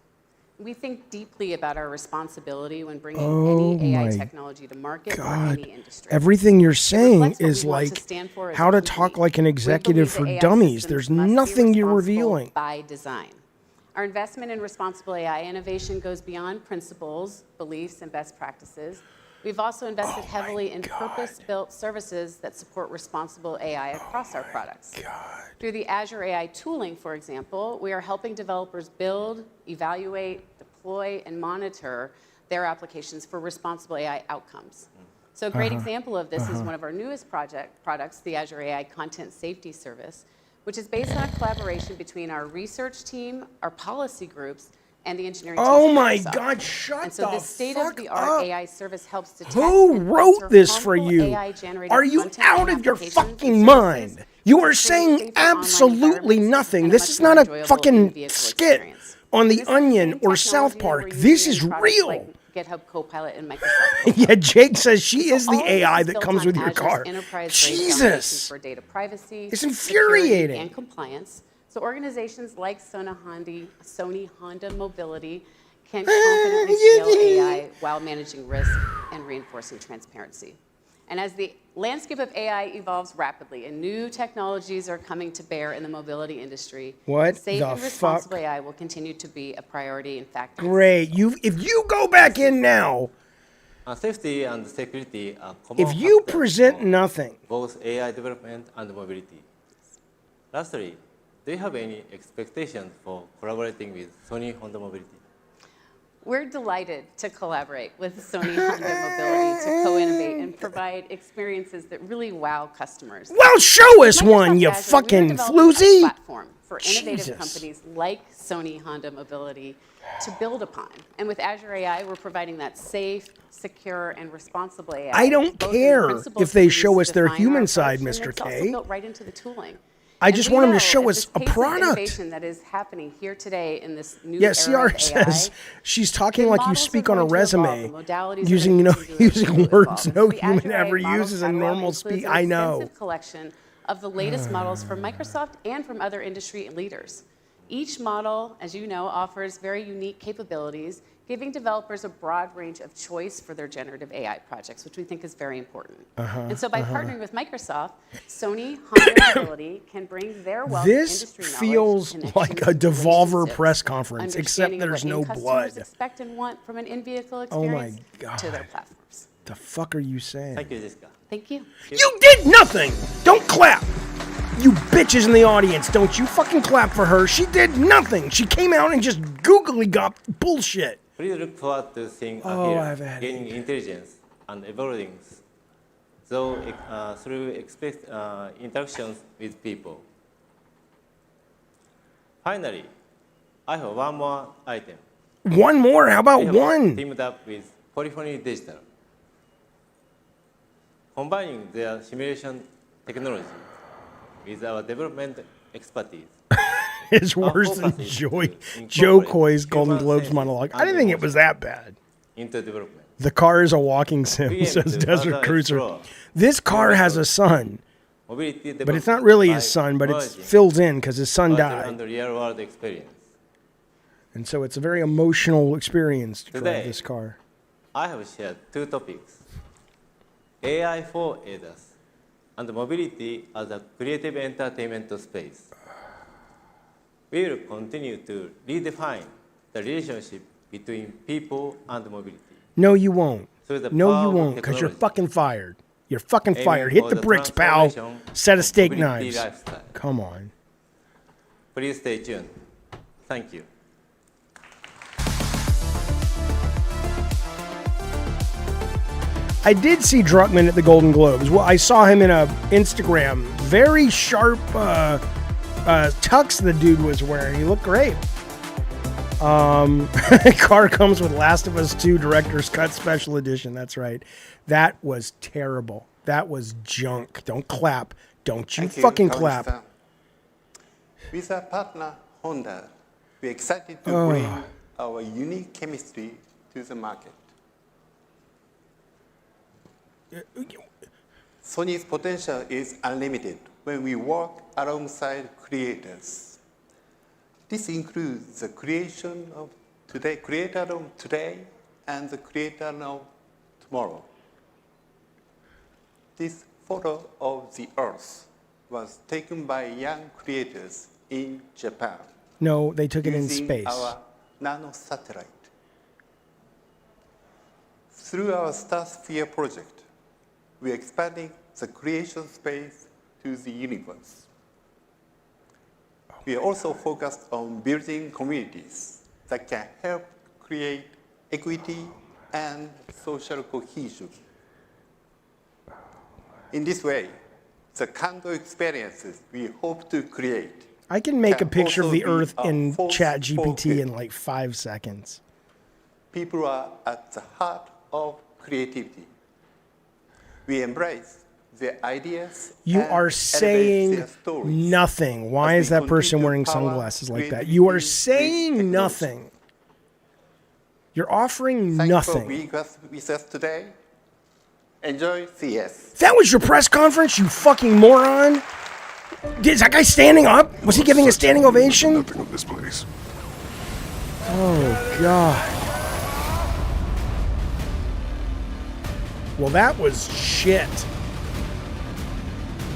We think deeply about our responsibility when bringing any AI my technology to market or God. any industry. Everything you're saying reflects what is we want to like stand for as how a to company. talk like an We executive believe for that AI dummies. systems There's must be nothing you're responsible revealing. by design. Our investment in responsible AI innovation goes beyond principles, beliefs, and best practices. We've also invested heavily in purpose-built services that support responsible AI across our products. Through the Azure AI tooling, for example, we are helping developers build, evaluate, deploy, and monitor their applications for responsible AI outcomes. So a great example of this is one of our newest products, the Azure AI Content Safety Service, which is based on a collaboration between our research team, our policy groups, and the engineering team. Oh at my Microsoft. God, shut And so the this state-of-the-art fuck up. AI service helps detect Who and wrote filter this for harmful you? AI-generated Are you content out and of your applications and fucking services mind? You to are create saying safer online absolutely environments nothing. and This much is more not a enjoyable fucking in-vehicle skit experience. on This The is the Onion same or South technology that Park. we're This using is in products real. like GitHub Copilot and Microsoft. Yeah, Jake says she is So the all of this AI is that built comes on with your Azure's car. enterprise-grade foundation Jesus. for data privacy, It's security, infuriating. and compliance. So organizations like Sony Honda Mobility can confidently scale AI while managing risk and reinforcing transparency. And as the landscape of AI evolves rapidly and new technologies are coming to bear in the mobility industry, What safe the and responsible fuck? AI will continue to be a priority. In fact, Great. If you go back in now, Safety and security are common if you factors present for nothing, both AI development and mobility. Lastly, do you have any expectations for collaborating with Sony Honda Mobility? we're delighted to collaborate with Sony Honda Mobility to co-innovate and provide experiences that really wow customers. well, show us Microsoft one, you Azure, fucking we are developing a floozy. platform for innovative Jesus. companies like Sony Honda Mobility to build upon. And with Azure AI, we're providing that safe, secure, and responsible AI. I don't both in the care principles if they that we show use us to their define our human approach, side, and Mr. it's also K. built right into the tooling. I And just we want 'em to know show at us this a pace of product. innovation that is happening here today in this new Yeah, era CR of AI, says she's talking the like you models are speak on a going to evolve, resume, the modalities are using going to continue to using evolve. words And no so the human Azure AI ever model uses in catalog normal includes speak. an I know. extensive collection of the latest models from Microsoft and from other industry leaders. Each model, as you know, offers very unique capabilities, giving developers a broad range of choice for their generative AI projects, which we think is very important. And so by partnering with Microsoft, Sony Honda Mobility can bring their wealth of This industry knowledge, feels connections, like a and Devolver relationships, press conference, except understanding there's what no end customers blood. expect and want from an in-vehicle Oh my experience God. to their platforms. The fuck are you saying? Thank you, Jessica. Thank you. You did nothing. Don't clap. You bitches in the audience, don't you fucking clap for her. She did nothing. She came out and just googly got bullshit. Please look forward to seeing gaining intelligence and evolving through interactions with people. Finally, I have one more item. One more? How about one? Teamed up with Polyphony Digital, combining their simulation technology with our development expertise. It's worse than Joe Coy's Golden Globes monologue. I didn't think it was that bad. Into development. The car is a walking sim, says Desert Cruiser. This car has a son, but it's not really his son, but it's filled in because his son died. And so it's a very emotional experience to drive this car. I have shared two topics: AI for ADAS and mobility as a creative entertainment space. We will continue to redefine the relationship between people and mobility. No, you won't. No, you won't, because you're fucking fired. You're fucking fired. Hit the bricks, pal. Set of steak knives. Come on. Please stay tuned. Thank you. I did see Druckmann at the Golden Globes. Well, I saw him in a Instagram. Very sharp tux the dude was wearing. He looked great. Car comes with Last of Us 2 Director's Cut Special Edition. That's right. That was terrible. That was junk. Don't clap. Don't you fucking clap. With our partner, Honda, we're excited to bring our unique chemistry to the market. Sony's potential is unlimited when we work alongside creators. This includes the creator of today and the creator of tomorrow. This photo of the Earth was taken by young creators in Japan. No, they took it in space. Our nano satellite. Through our Starsphere project, we are expanding the creation space to the universe. We are also focused on building communities that can help create equity and social cohesion. In this way, the Kando experiences we hope to create. I can make a picture of the Earth in ChatGPT in like 5 seconds. People are at the heart of creativity. We embrace their ideas. You are saying nothing. Why is that person wearing sunglasses like that? You are saying nothing. You're offering nothing. Thanks for being with us today. Enjoy CES. That was your press conference, you fucking moron? Is that guy standing up? Was he giving a standing ovation? Nothing of this place. Oh, God. Well, that was shit.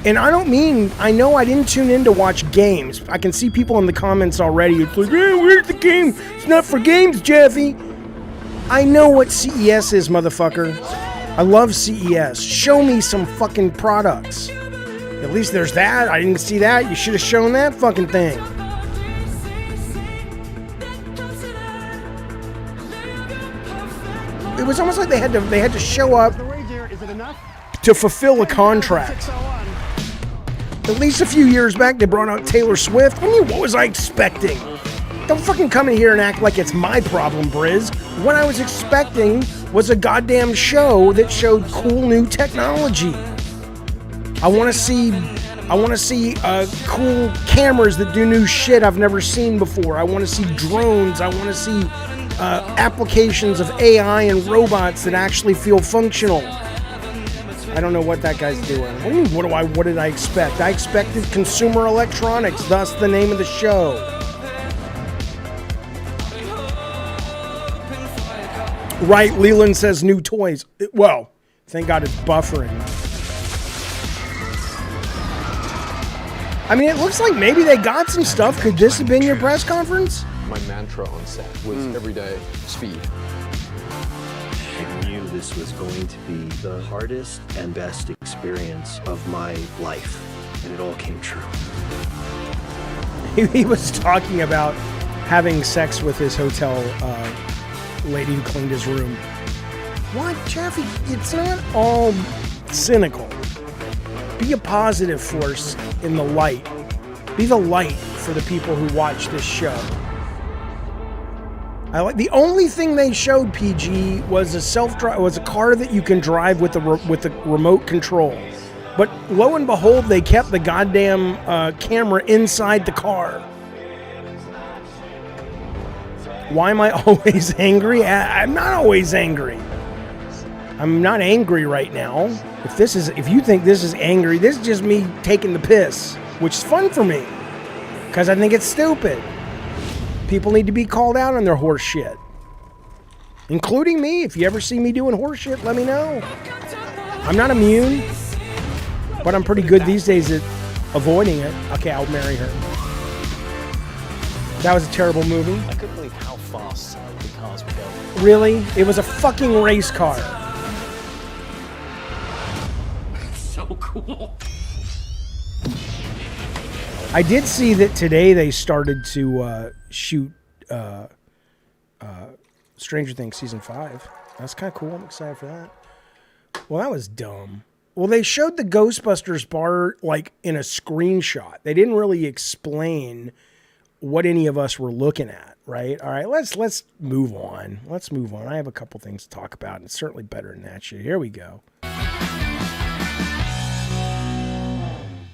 And I don't mean, I know I didn't tune in to watch games. I can see people in the comments already. It's like, hey, where's the game? It's not for games, Jaffe. I know what CES is, motherfucker. I love CES. Show me some fucking products. At least there's that. I didn't see that. You should have shown that fucking thing. It was almost like they had to show up to fulfill a contract. At least a few years back, they brought out Taylor Swift. I mean, what was I expecting? Don't fucking come in here and act like it's my problem, Briz. What I was expecting was a goddamn show that showed cool new technology. I want to see cool cameras that do new shit I've never seen before. I want to see drones. I want to see applications of AI and robots that actually feel functional. I don't know what that guy's doing. What do you mean, what did I expect? I expected consumer electronics, thus the name of the show. Right, Leland says new toys. Well, thank God it's buffering. I mean, it looks like maybe they got some stuff. Could this have been your press conference? My mantra on set was everyday speed. I knew this was going to be the hardest and best experience of my life. and it all came true. He was talking about having sex with his hotel lady who cleaned his room. What, Jaffe? It's not all cynical. Be a positive force in the light. Be the light for the people who watch this show. The only thing they showed, PG, was a car that you can drive with the remote control. But lo and behold, they kept the goddamn camera inside the car. Why am I always angry? I'm not always angry. I'm not angry right now. If you think this is angry, this is just me taking the piss, which is fun for me because I think it's stupid. People need to be called out on their horse shit, including me. If you ever see me doing horse shit, let me know. I'm not immune, but I'm pretty good these days at avoiding it. Okay, I'll marry her. That was a terrible movie. I couldn't believe how fast the cars were going. Really? It was a fucking race car. So cool. I did see that today they started to shoot Stranger Things Season 5. That's kind of cool. I'm excited for that. Well, that was dumb. Well, they showed the Ghostbusters bar like in a screenshot. They didn't really explain what any of us were looking at, right? All right, let's move on. Let's move on. I have a couple things to talk about, and it's certainly better than that shit. Here we go.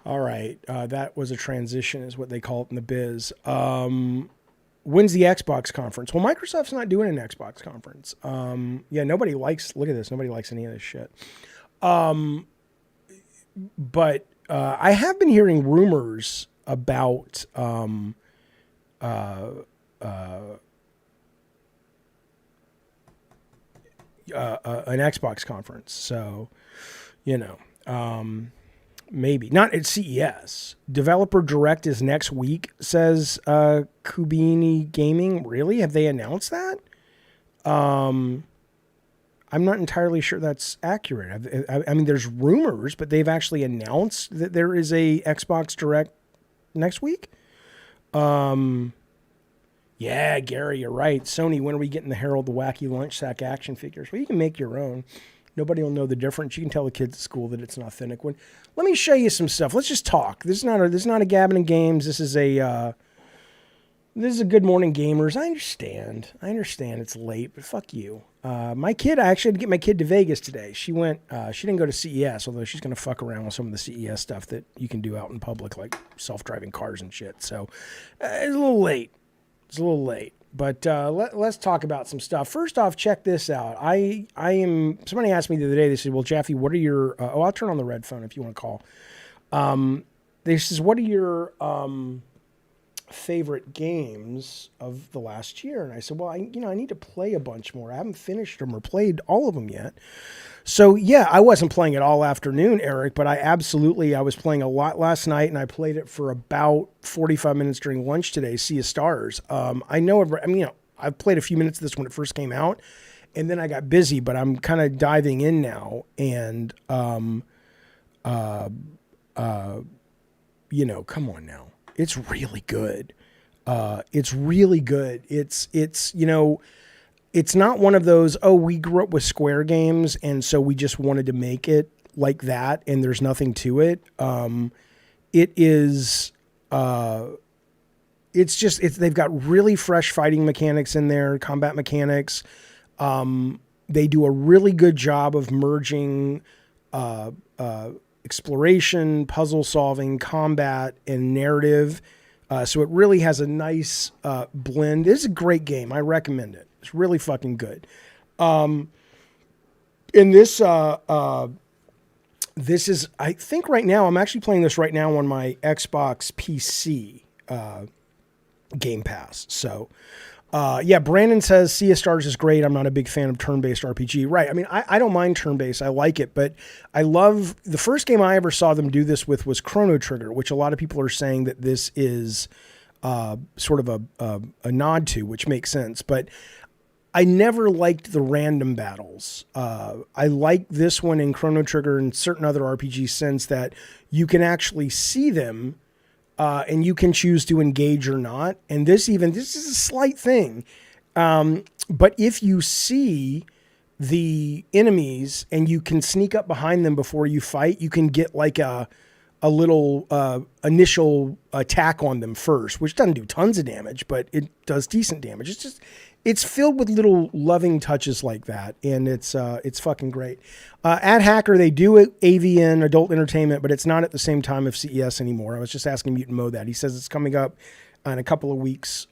All right, that was a transition, is what they call it in the biz. When's the Xbox conference? Well, Microsoft's not doing an Xbox conference. Yeah, nobody likes, look at this, nobody likes any of this shit. But I have been hearing rumors about an Xbox conference. So, you know, maybe not at CES. Developer Direct is next week, says Kubini Gaming. Really? Have they announced that? I'm not entirely sure that's accurate. I mean, there's rumors, but they've actually announced that there is a Xbox Direct next week. Yeah, Gary, you're right. Sony, when are we getting the Harold the Wacky Lunch Sack action figures? Well, you can make your own. Nobody will know the difference. You can tell the kids at school that it's an authentic one. Let me show you some stuff. Let's just talk. This is not a Gabbing and Games. This is a Good Morning Gamers. I understand it's late, but fuck you. My kid, I actually had to get my kid to Vegas today. She didn't go to CES, although she's going to fuck around with some of the CES stuff that you can do out in public, like self-driving cars and shit. So it's a little late. But let's talk about some stuff. First off, check this out. Somebody asked me the other day, they said, well, Jaffe, what are your, I'll turn on the red phone if you want to call. They says, what are your favorite games of the last year? And I said, well, I need to play a bunch more. I haven't finished them or played all of them yet. So yeah, I wasn't playing it all afternoon, Eric, but I was playing a lot last night, and I played it for about 45 minutes during lunch today, Sea of Stars. I've played a few minutes of this when it first came out, and then I got busy, but I'm kind of diving in now, and, come on now. It's really good. It's not one of those, we grew up with Square games, and so we just wanted to make it like that, and there's nothing to it. They've got really fresh fighting mechanics in there, combat mechanics. They do a really good job of merging exploration, puzzle solving, combat, and narrative. So it really has a nice blend. This is a great game. I recommend it. It's really fucking good. In this, this is, I think right now, I'm actually playing this right now on my Xbox PC Game Pass. So, Brandon says Sea of Stars is great. I'm not a big fan of turn-based RPG. Right. I mean, I don't mind turn-based. I like it, but I love, the first game I ever saw them do this with was Chrono Trigger, which a lot of people are saying that this is sort of a nod to, which makes sense. But I never liked the random battles. I like this one in Chrono Trigger and certain other RPG since that you can actually see them and you can choose to engage or not. And this is a slight thing. But if you see the enemies and you can sneak up behind them before you fight, you can get like a little initial attack on them first, which doesn't do tons of damage, but it does decent damage. It's filled with little loving touches like that, and it's fucking great. At Hacker, they do AVN, Adult Entertainment, but it's not at the same time of CES anymore. I was just asking Mutant Mo that. He says it's coming up in a couple of weeks,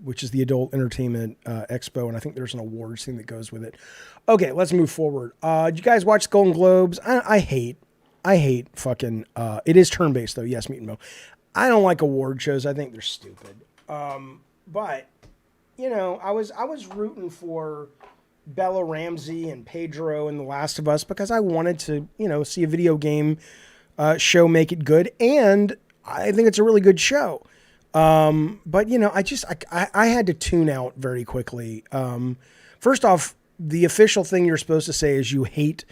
which is the Adult Entertainment Expo, and I think there's an awards thing that goes with it. Okay, let's move forward. Did you guys watch Golden Globes? I hate fucking, it is turn-based though. Yes, Mutant Mo. I don't like award shows. I think they're stupid. But, you know, I was rooting for Bella Ramsey and Pedro in The Last of Us because I wanted to, you know, see a video game show make it good. And I think it's a really good show. But, you know, I had to tune out very quickly. First off, the official thing you're supposed to say is you hate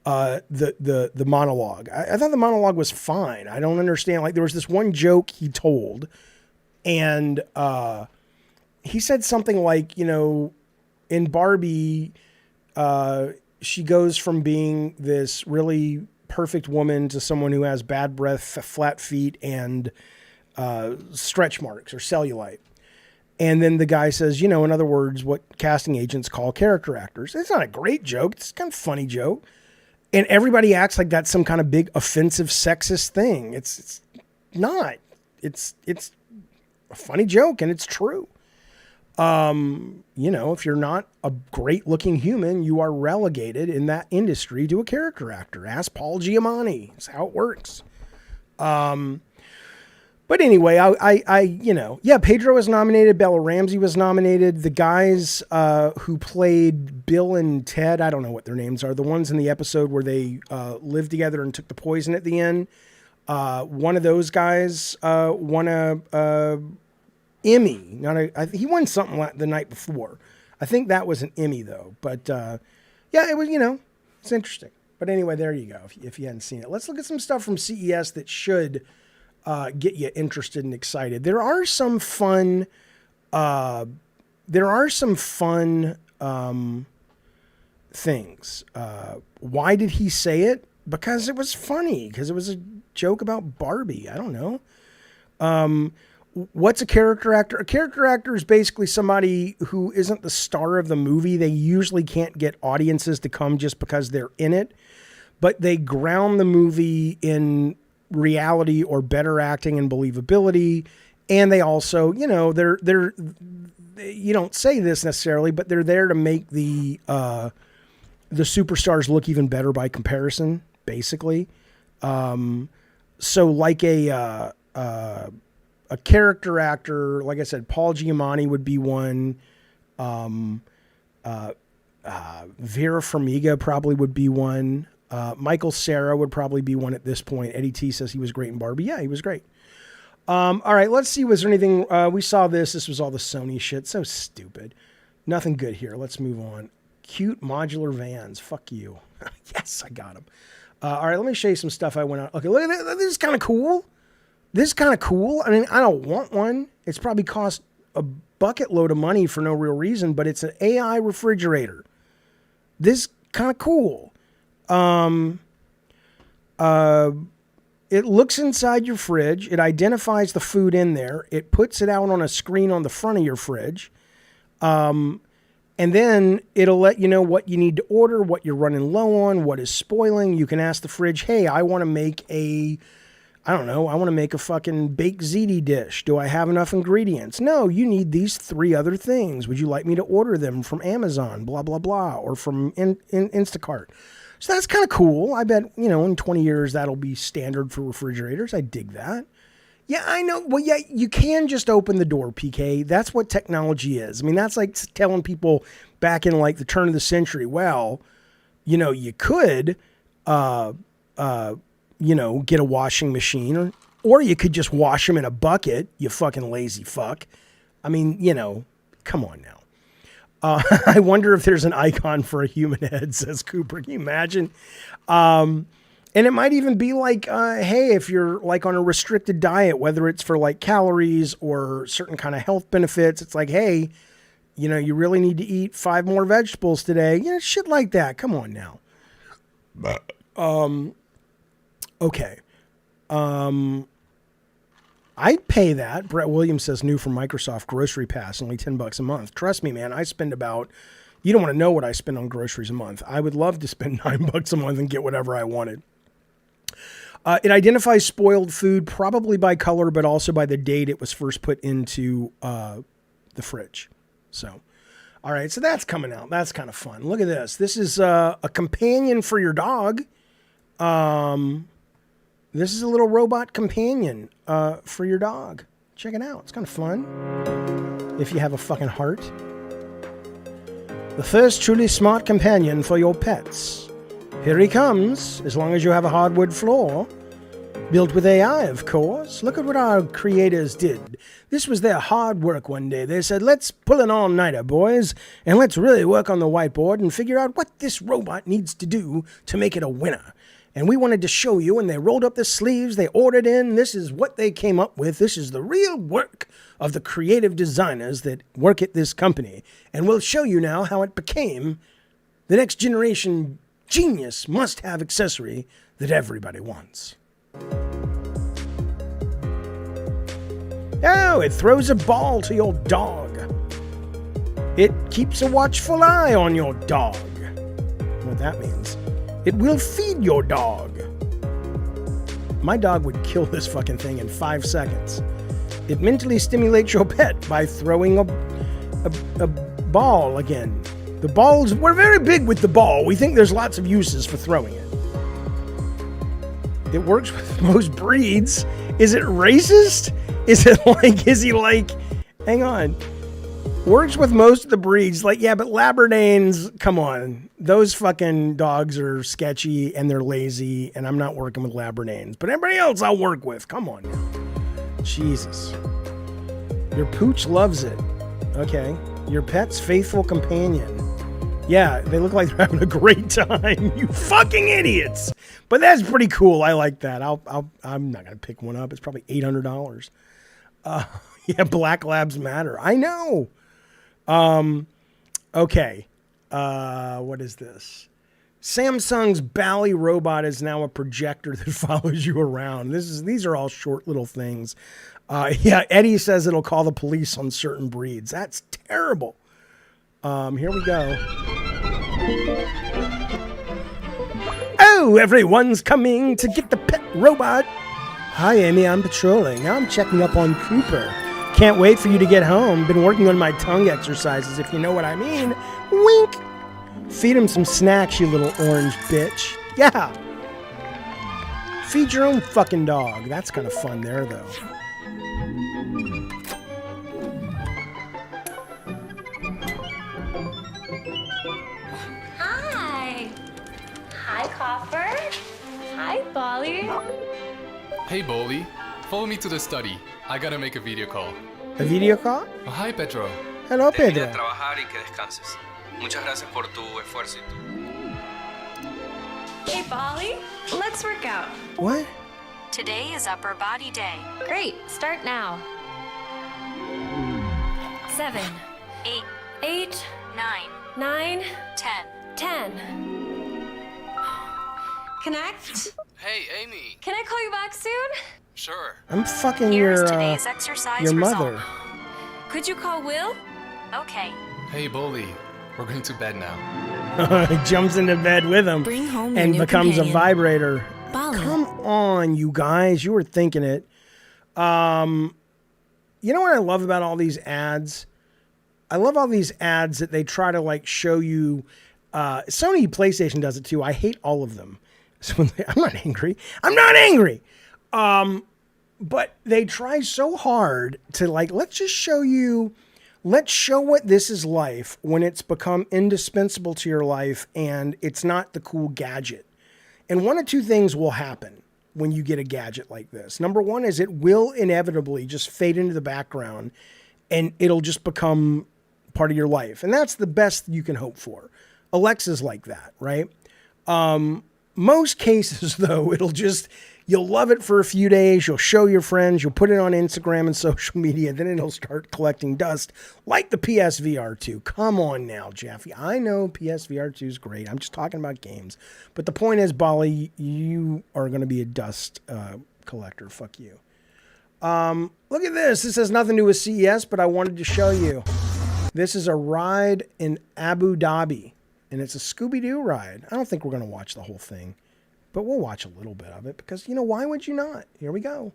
the monologue. I thought the monologue was fine. I don't understand. Like, there was this one joke he told, and he said something like, you know, in Barbie, she goes from being this really perfect woman to someone who has bad breath, flat feet, and stretch marks or cellulite. And then the guy says, you know, in other words, what casting agents call character actors. It's not a great joke. It's kind of a funny joke. And everybody acts like that's some kind of big offensive sexist thing. It's not. It's a funny joke, and it's true. You know, if you're not a great looking human, you are relegated in that industry to a character actor. Ask Paul Giamatti. That's how it works. But anyway, I you know, yeah, Pedro was nominated. Bella Ramsey was nominated. The guys who played Bill and Ted, I don't know what their names are. The ones in the episode where they lived together and took the poison at the end. One of those guys won a Emmy. He won something the night before. I think that was an Emmy though. But yeah, it was, you know, it's interesting. But anyway, there you go. If you hadn't seen it, let's look at some stuff from CES that should get you interested and excited. There are some fun things. Why did he say it? Because it was funny. Because it was a joke about Barbie. I don't know. What's a character actor? A character actor is basically somebody who isn't the star of the movie. They usually can't get audiences to come just because they're in it, but they ground the movie in reality or better acting and believability. And they also, you know, they're you don't say this necessarily, but they're there to make the superstars look even better by comparison, basically. So like a character actor, like I said, Paul Giamatti would be one. Vera Farmiga probably would be one. Michael Cera would probably be one at this point. Eddie T says he was great in Barbie. Yeah, he was great. All right, let's see. Was there anything? We saw this. This was all the Sony shit. So stupid. Nothing good here. Let's move on. Cute modular vans. Fuck you. Yes, I got them. All right, let me show you some stuff I went on. Okay, look at that. This is kind of cool. This is kind of cool. I mean, I don't want one. It's probably cost a bucket load of money for no real reason, but it's an AI refrigerator. This is kind of cool. It looks inside your fridge. It identifies the food in there. It puts it out on a screen on the front of your fridge. And then it'll let you know what you need to order, what you're running low on, what is spoiling. You can ask the fridge, hey, I want to make a fucking baked ziti dish. Do I have enough ingredients? No, you need these 3 other things. Would you like me to order them from Amazon, blah, blah, blah, or from Instacart? So that's kind of cool. I bet, you know, in 20 years, that'll be standard for refrigerators. I dig that. Yeah, I know. Well, yeah, you can just open the door, PK. That's what technology is. I mean, that's like telling people back in like the turn of the century, well, you know, you could, you know, get a washing machine or you could just wash them in a bucket, you fucking lazy fuck. I mean, you know, come on now. I wonder if there's an icon for a human head, says Cooper. Can you imagine? And it might even be like, hey, if you're like on a restricted diet, whether it's for like calories or certain kind of health benefits, it's like, hey, you know, you really need to eat 5 more vegetables today. You know, shit like that. Come on now. Okay. I'd pay that. Brett Williams says new from Microsoft Grocery Pass, only $10 a month. Trust me, man, I spend about, you don't want to know what I spend on groceries a month. I would love to spend $9 a month and get whatever I wanted. It identifies spoiled food, probably by color, but also by the date it was first put into the fridge. So, all right, so that's coming out. That's kind of fun. Look at this. This is a companion for your dog. This is a little robot companion for your dog. Check it out. It's kind of fun. If you have a fucking heart. The first truly smart companion for your pets. Here he comes, as long as you have a hardwood floor. Built with AI, of course. Look at what our creators did. This was their hard work one day. They said, let's pull an all-nighter, boys, and let's really work on the whiteboard and figure out what this robot needs to do to make it a winner. And we wanted to show you, and they rolled up the sleeves, they ordered in, this is what they came up with. This is the real work of the creative designers that work at this company. And we'll show you now how it became the next generation genius must-have accessory that everybody wants. Oh, it throws a ball to your dog. It keeps a watchful eye on your dog. What that means. It will feed your dog. My dog would kill this fucking thing in 5 seconds. It mentally stimulates your pet by throwing a ball again. The balls, we're very big with the ball. We think there's lots of uses for throwing it. It works with most breeds. Is it racist? Is he like, hang on. Works with most of the breeds. Like, yeah, but Labradoodles, come on. Those fucking dogs are sketchy and they're lazy, and I'm not working with Labradoodles. But everybody else I'll work with. Come on now. Jesus. Your pooch loves it. Okay. Your pet's faithful companion. Yeah, they look like they're having a great time. You fucking idiots. But that's pretty cool. I like that. I'm not going to pick one up. It's probably $800. Yeah, Black Labs matter. I know. Okay. What is this? Samsung's Bally robot is now a projector that follows you around. These are all short little things. Yeah, Eddie says it'll call the police on certain breeds. That's terrible. Here we go. Oh, everyone's coming to get the pet robot. Hi, Amy. I'm patrolling. I'm checking up on Cooper. Can't wait for you to get home. Been working on my tongue exercises, if you know what I mean. Wink. Feed him some snacks, you little orange bitch. Yeah. Feed your own fucking dog. That's kind of fun there, though. Hi. Hi, Copper. Hi, Bolly. Hey, Bolly. Follow me to the study. I gotta make a video call. A video call? Oh, hi, Pedro. Hello, Pedro. Termina de trabajar y que descanses. Muchas gracias por tu esfuerzo. Hey, Bolly. Let's work out. What? Today is upper body day. Great. Start now. 7, 8, 9, 10. Connect. Hey, Amy. Can I call you back soon? Sure. I'm fucking Here's your today's exercise your result. mother. Could you call Will? Okay. Hey, Bolly. We're going to bed now. He jumps into bed with him Bring home and your new becomes companion. a vibrator. Bolly. Come on, you guys. You were thinking it. You know what I love about all these ads? I love all these ads that they try to like show you. Sony PlayStation does it too. I hate all of them. So I'm not angry. I'm not angry. But they try so hard to like, let's show what this is life when it's become indispensable to your life and it's not the cool gadget. And one of two things will happen when you get a gadget like this. Number one is it will inevitably just fade into the background and it'll just become part of your life. And that's the best you can hope for. Alexa's like that, right? Most cases, though, you'll love it for a few days. You'll show your friends. You'll put it on Instagram and social media. Then it'll start collecting dust like the PSVR 2. Come on now, Jaffe. I know PSVR 2 is great. I'm just talking about games. But the point is, Bali, you are going to be a dust collector. Fuck you. Look at this. This has nothing to do with CES, but I wanted to show you. This is a ride in Abu Dhabi, and it's a Scooby-Doo ride. I don't think we're going to watch the whole thing, but we'll watch a little bit of it because, why would you not? Here we go.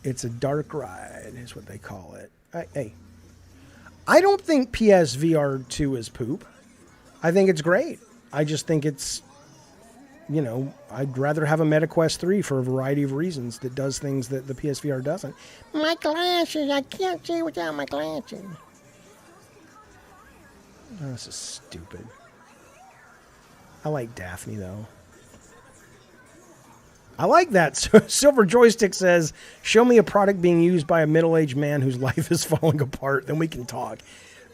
It's a dark ride is what they call it. Hey, I don't think PSVR 2 is poop. I think it's great. I just think it's, I'd rather have a MetaQuest 3 for a variety of reasons that does things that the PSVR doesn't. My glasses, I can't see without my glasses. Oh, this is stupid. I like Daphne, though. I like that. Silver Joystick says, show me a product being used by a middle-aged man whose life is falling apart, then we can talk.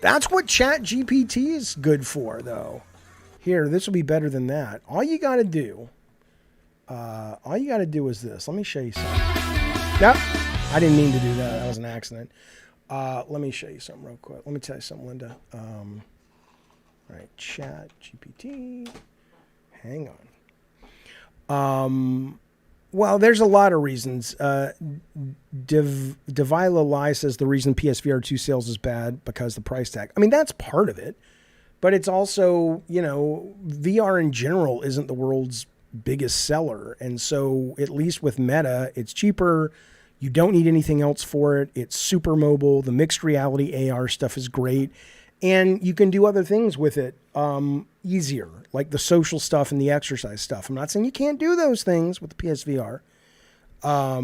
That's what ChatGPT is good for, though. Here, this will be better than that. All you got to do is this. Let me show you something. Yep, I didn't mean to do that. That was an accident. Let me show you something real quick. Let me tell you something, Linda. All right, ChatGPT. Hang on. Well, there's a lot of reasons. Devila Lai says the reason PSVR 2 sales is bad because the price tag. I mean, that's part of it. But it's also, VR in general isn't the world's biggest seller. And so at least with Meta, it's cheaper. You don't need anything else for it. It's super mobile. The mixed reality AR stuff is great. And you can do other things with it easier, like the social stuff and the exercise stuff. I'm not saying you can't do those things with the PSVR. All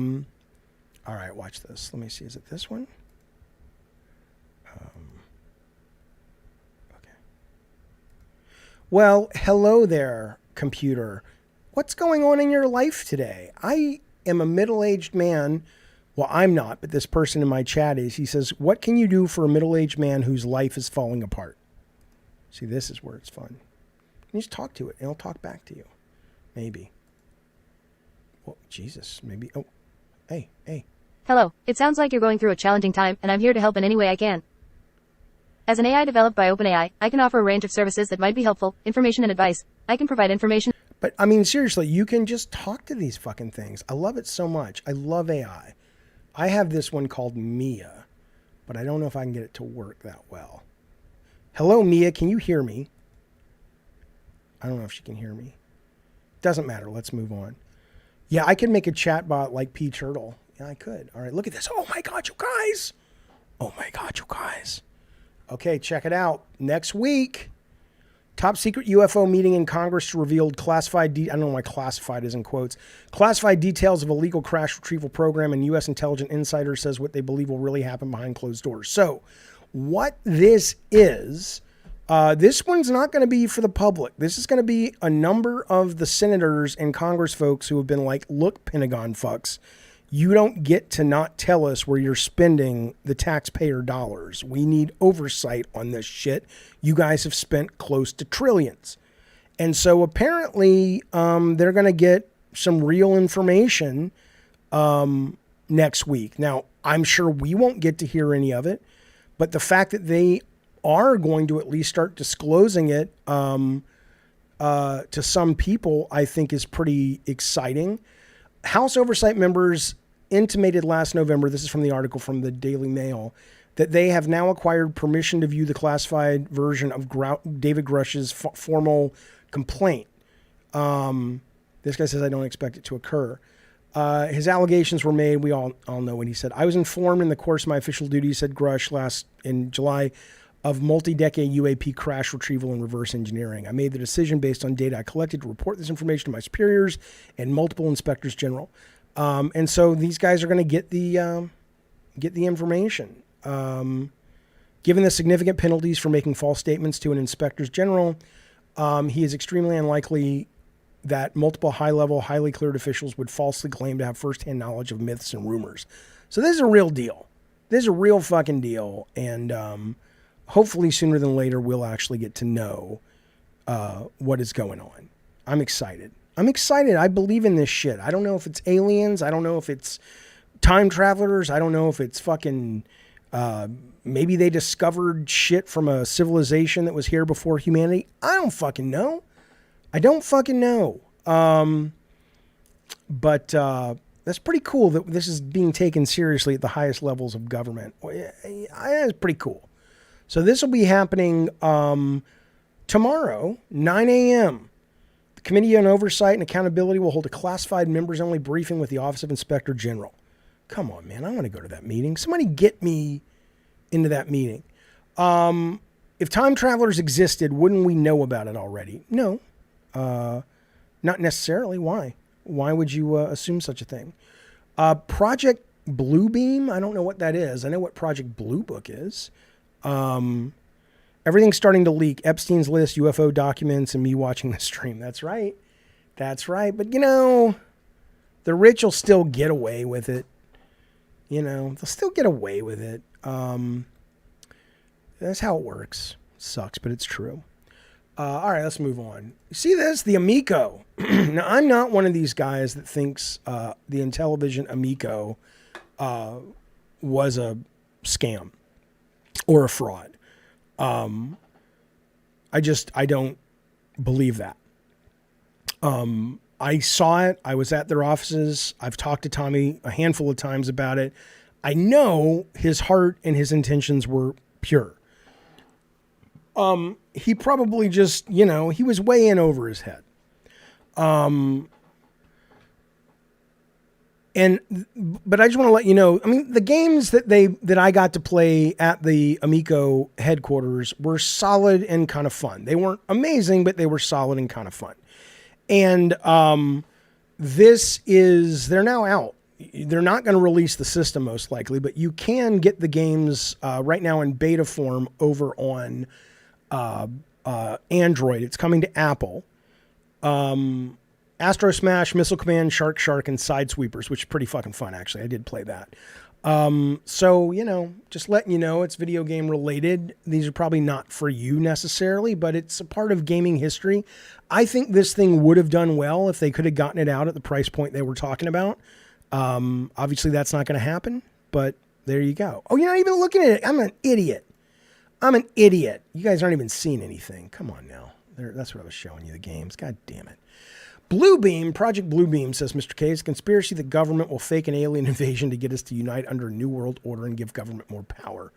right, watch this. Let me see. Is it this one? Well, hello there, computer. What's going on in your life today? I am a middle-aged man. Well, I'm not, but this person in my chat is. He says, what can you do for a middle-aged man whose life is falling apart? See, this is where it's fun. You just talk to it, and it'll talk back to you. Maybe. Well, Jesus, maybe. Oh, hey. Hello, it sounds like you're going through a challenging time, and I'm here to help in any way I can. As an AI developed by OpenAI, I can offer a range of services that might be helpful, information and advice. I can provide information. But, I mean, seriously, you can just talk to these fucking things. I love it so much. I love AI. I have this one called Mia, but I don't know if I can get it to work that well. Hello, Mia. Can you hear me? I don't know if she can hear me. Doesn't matter. Let's move on. Yeah, I could make a chatbot like P Turtle. Yeah, I could. All right, look at this. Oh, my God, you guys. Okay, check it out. Next week, top secret UFO meeting in Congress revealed classified, I don't know why classified is in quotes, classified details of a legal crash retrieval program, and U.S. intelligence insider says what they believe will really happen behind closed doors. So what this is, this one's not going to be for the public. This is going to be a number of the senators and Congress folks who have been like, look, Pentagon fucks, you don't get to not tell us where you're spending the taxpayer dollars. We need oversight on this shit. You guys have spent close to trillions. And so apparently they're going to get some real information next week. Now, I'm sure we won't get to hear any of it, but the fact that they are going to at least start disclosing it to some people, I think is pretty exciting. House oversight members intimated last November, this is from the article from the Daily Mail, that they have now acquired permission to view the classified version of David Grush's formal complaint. This guy says, I don't expect it to occur. His allegations were made. We all know what he said. I was informed in the course of my official duties, said Grush last in July, of multi-decade UAP crash retrieval and reverse engineering. I made the decision based on data I collected to report this information to my superiors and multiple inspectors general. And so these guys are going to get the information. Given the significant penalties for making false statements to an inspectors general, he is extremely unlikely that multiple high-level, highly cleared officials would falsely claim to have firsthand knowledge of myths and rumors. So this is a real deal. This is a real fucking deal, and hopefully sooner than later we'll actually get to know what is going on. I'm excited. I believe in this shit. I don't know if it's aliens. I don't know if it's time travelers. I don't know if it's fucking... maybe they discovered shit from a civilization that was here before humanity. I don't fucking know. But that's pretty cool that this is being taken seriously at the highest levels of government. It's pretty cool. So this will be happening tomorrow, 9 a.m. The Committee on Oversight and Accountability will hold a classified members-only briefing with the Office of Inspector General. Come on, man. I want to go to that meeting. Somebody get me into that meeting. If time travelers existed, wouldn't we know about it already? No. Not necessarily. Why? Why would you assume such a thing? Project Bluebeam, I don't know what that is. I know what Project Blue Book is. Everything's starting to leak. Epstein's list, UFO documents, and me watching the stream. That's right. But, the rich will still get away with it. They'll still get away with it. That's how it works. Sucks, but it's true. All right, let's move on. You see this? The Amico. Now, I'm not one of these guys that thinks the Intellivision Amico was a scam or a fraud. I don't believe that. I saw it. I was at their offices. I've talked to Tommy a handful of times about it. I know his heart and his intentions were pure. He probably just, he was way in over his head. But I just want to let you know, the games that I got to play at the Amico headquarters were solid and kind of fun. They weren't amazing, but they were solid and kind of fun. And they're now out. They're not going to release the system most likely, but you can get the games right now in beta form over on Android. It's coming to Apple. Astro Smash, Missile Command, Shark, and Sidesweepers, which is pretty fucking fun, actually. I did play that. So, just letting you know, it's video game related. These are probably not for you necessarily, but it's a part of gaming history. I think this thing would have done well if they could have gotten it out at the price point they were talking about. Obviously that's not going to happen, but there you go. Oh, you're not even looking at it. I'm an idiot. You guys aren't even seeing anything. Come on now. That's what I was showing you, the games. God damn it. Bluebeam, Project Bluebeam, says Mr. K, is a conspiracy the government will fake an alien invasion to get us to unite under a new world order and give government more power.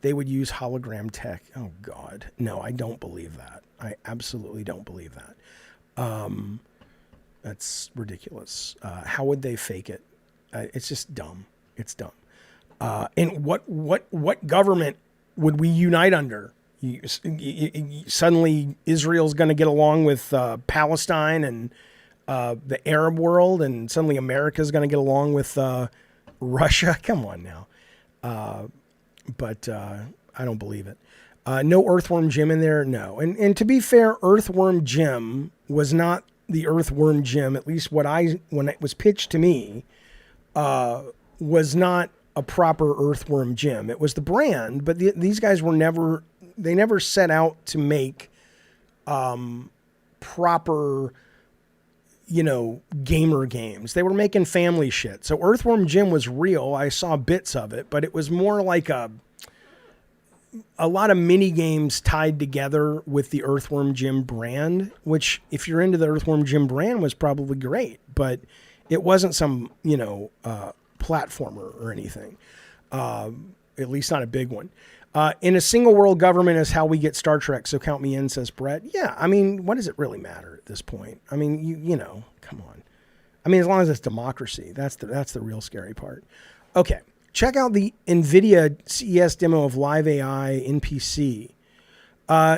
They would use hologram tech. Oh, God. No, I don't believe that. I absolutely don't believe that. That's ridiculous. How would they fake it? It's just dumb. It's dumb. And what government would we unite under? Suddenly Israel's going to get along with Palestine and the Arab world, and suddenly America's going to get along with Russia. Come on now. But I don't believe it. No Earthworm Jim in there? No. And to be fair, Earthworm Jim was not the Earthworm Jim, at least when it was pitched to me, was not a proper Earthworm Jim. It was the brand, but these guys never set out to make proper, gamer games. They were making family shit. So Earthworm Jim was real. I saw bits of it, but it was more like a lot of mini games tied together with the Earthworm Jim brand, which if you're into the Earthworm Jim brand was probably great, but it wasn't some, platformer or anything. At least not a big one. In a single world government is how we get Star Trek. So count me in, says Brett. Yeah. What does it really matter at this point? Come on. As long as it's democracy, that's the real scary part. Okay. Check out the NVIDIA CES demo of Live AI NPC.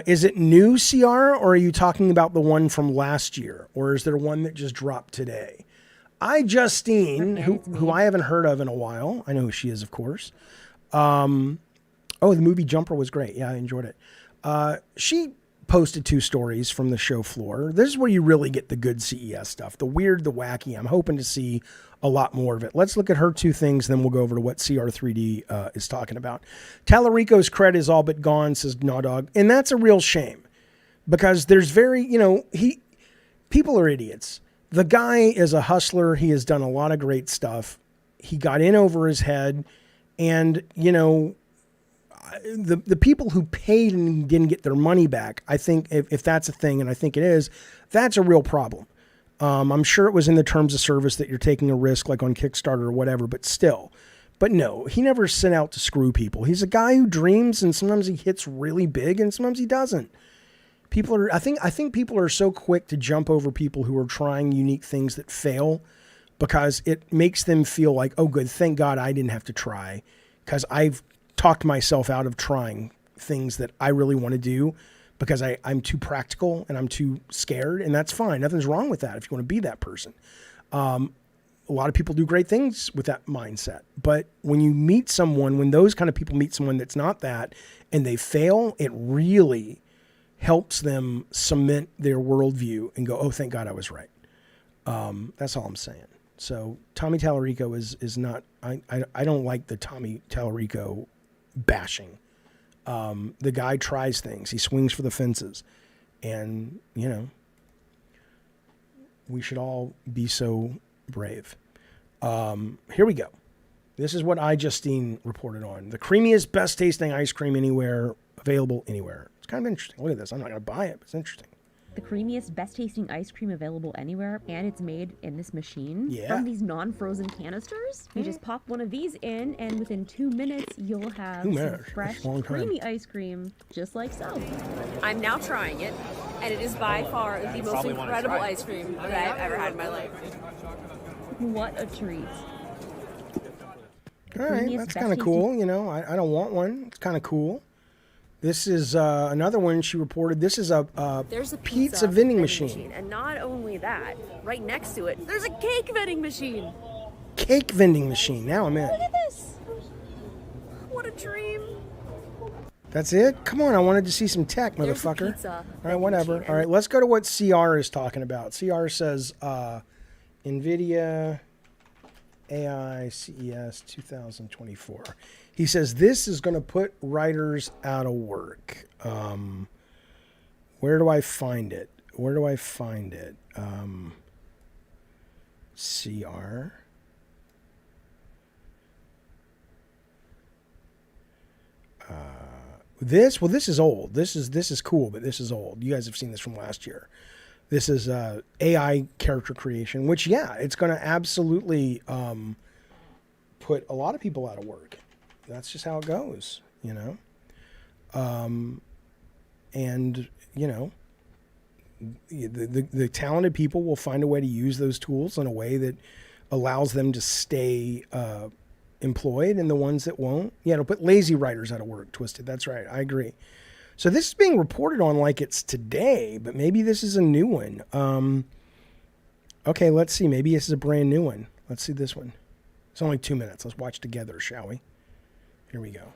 Is it new, CR, or are you talking about the one from last year? Or is there one that just dropped today? Justine, who I haven't heard of in a while. I know who she is, of course. The movie Jumper was great. Yeah, I enjoyed it. She posted 2 stories from the show floor. This is where you really get the good CES stuff, the weird, the wacky. I'm hoping to see a lot more of it. Let's look at her 2 things, then we'll go over to what CR3D is talking about. Tallarico's credit is all but gone, says Gnawdog, and that's a real shame because there's people are idiots. The guy is a hustler. He has done a lot of great stuff. He got in over his head, and the people who paid and didn't get their money back, I think if that's a thing, and I think it is, that's a real problem. I'm sure it was in the terms of service that you're taking a risk like on Kickstarter or whatever, but still. But no, he never set out to screw people. He's a guy who dreams, and sometimes he hits really big and sometimes he doesn't. I think people are so quick to jump over people who are trying unique things that fail because it makes them feel like, oh good, thank God I didn't have to try because I've talked myself out of trying things that I really want to do because I'm too practical and I'm too scared, and that's fine. Nothing's wrong with that if you want to be that person. A lot of people do great things with that mindset. But when you meet someone, when those kind of people meet someone that's not that and they fail, it really helps them cement their worldview and go, oh, thank God I was right. That's all I'm saying. So Tommy Tallarico is not, I don't like the Tommy Tallarico bashing. The guy tries things. He swings for the fences. And, we should all be so brave. Here we go. This is what iJustine reported on. The creamiest, best tasting ice cream anywhere, available anywhere. It's kind of interesting. Look at this. I'm not going to buy it, but it's interesting. The creamiest, best tasting ice cream available anywhere, and it's made in this machine Yeah. from these non-frozen canisters. You just pop one of these in, and within 2 minutes, you'll have some fresh, creamy ice cream, just like so. I'm now trying it, and it is by far the most incredible ice cream that I've ever had in my life. What a treat. All right, that's kind of cool. I don't want one. It's kind of cool. This is another one she reported. This is There's a pizza vending machine. And not only that, right next to it, there's a cake vending machine. Cake vending machine. Now I'm in. Look at this. What a dream. That's it? Come on, I wanted to see some tech, motherfucker. All right, whatever. All right, let's go to what CR is talking about. CR says NVIDIA AI CES 2024. He says this is going to put writers out of work. Where do I find it? CR. This is old. This is cool, but this is old. You guys have seen this from last year. This is AI character creation, which, yeah, it's going to absolutely put a lot of people out of work. That's just how it goes, and, the talented people will find a way to use those tools in a way that allows them to stay employed, and the ones that won't, it'll put lazy writers out of work, Twisted. That's right. I agree. So this is being reported on like it's today, but maybe this is a new one. Okay, let's see. Maybe this is a brand new one. Let's see this one. It's only 2 minutes. Let's watch together, shall we? Here we go.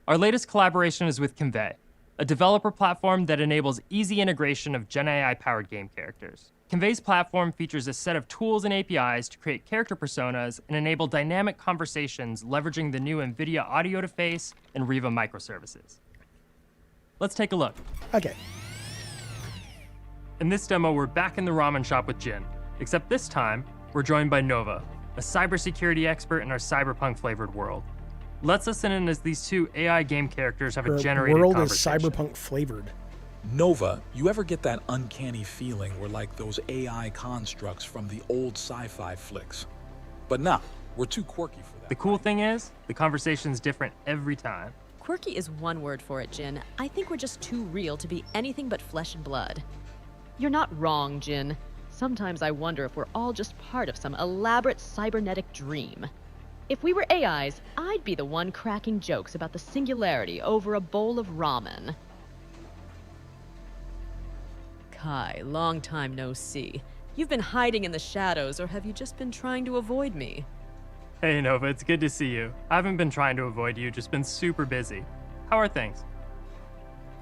Our latest collaboration is with Convey, a developer platform that enables easy integration of Gen AI-powered game characters. Convey's platform features a set of tools and APIs to create character personas and enable dynamic conversations leveraging the new NVIDIA Audio-to-Face and Riva microservices. Let's take a look. Okay. In this demo, we're back in the ramen shop with Jin, except this time, we're joined by Nova, a cybersecurity expert in our cyberpunk-flavored world. Let's listen in as these two AI game characters have a generated world conversation. is cyberpunk-flavored. Nova, you ever get that uncanny feeling we're like those AI constructs from the old sci-fi flicks? But nah, we're too quirky for that. The cool thing is, the conversation's different every time. Quirky is one word for it, Jin. I think we're just too real to be anything but flesh and blood. You're not wrong, Jin. Sometimes I wonder if we're all just part of some elaborate cybernetic dream. If we were AIs, I'd be the one cracking jokes about the singularity over a bowl of ramen. Kai, long time no see. You've been hiding in the shadows, or have you just been trying to avoid me? Hey Nova, it's good to see you. I haven't been trying to avoid you, just been super busy. How are things?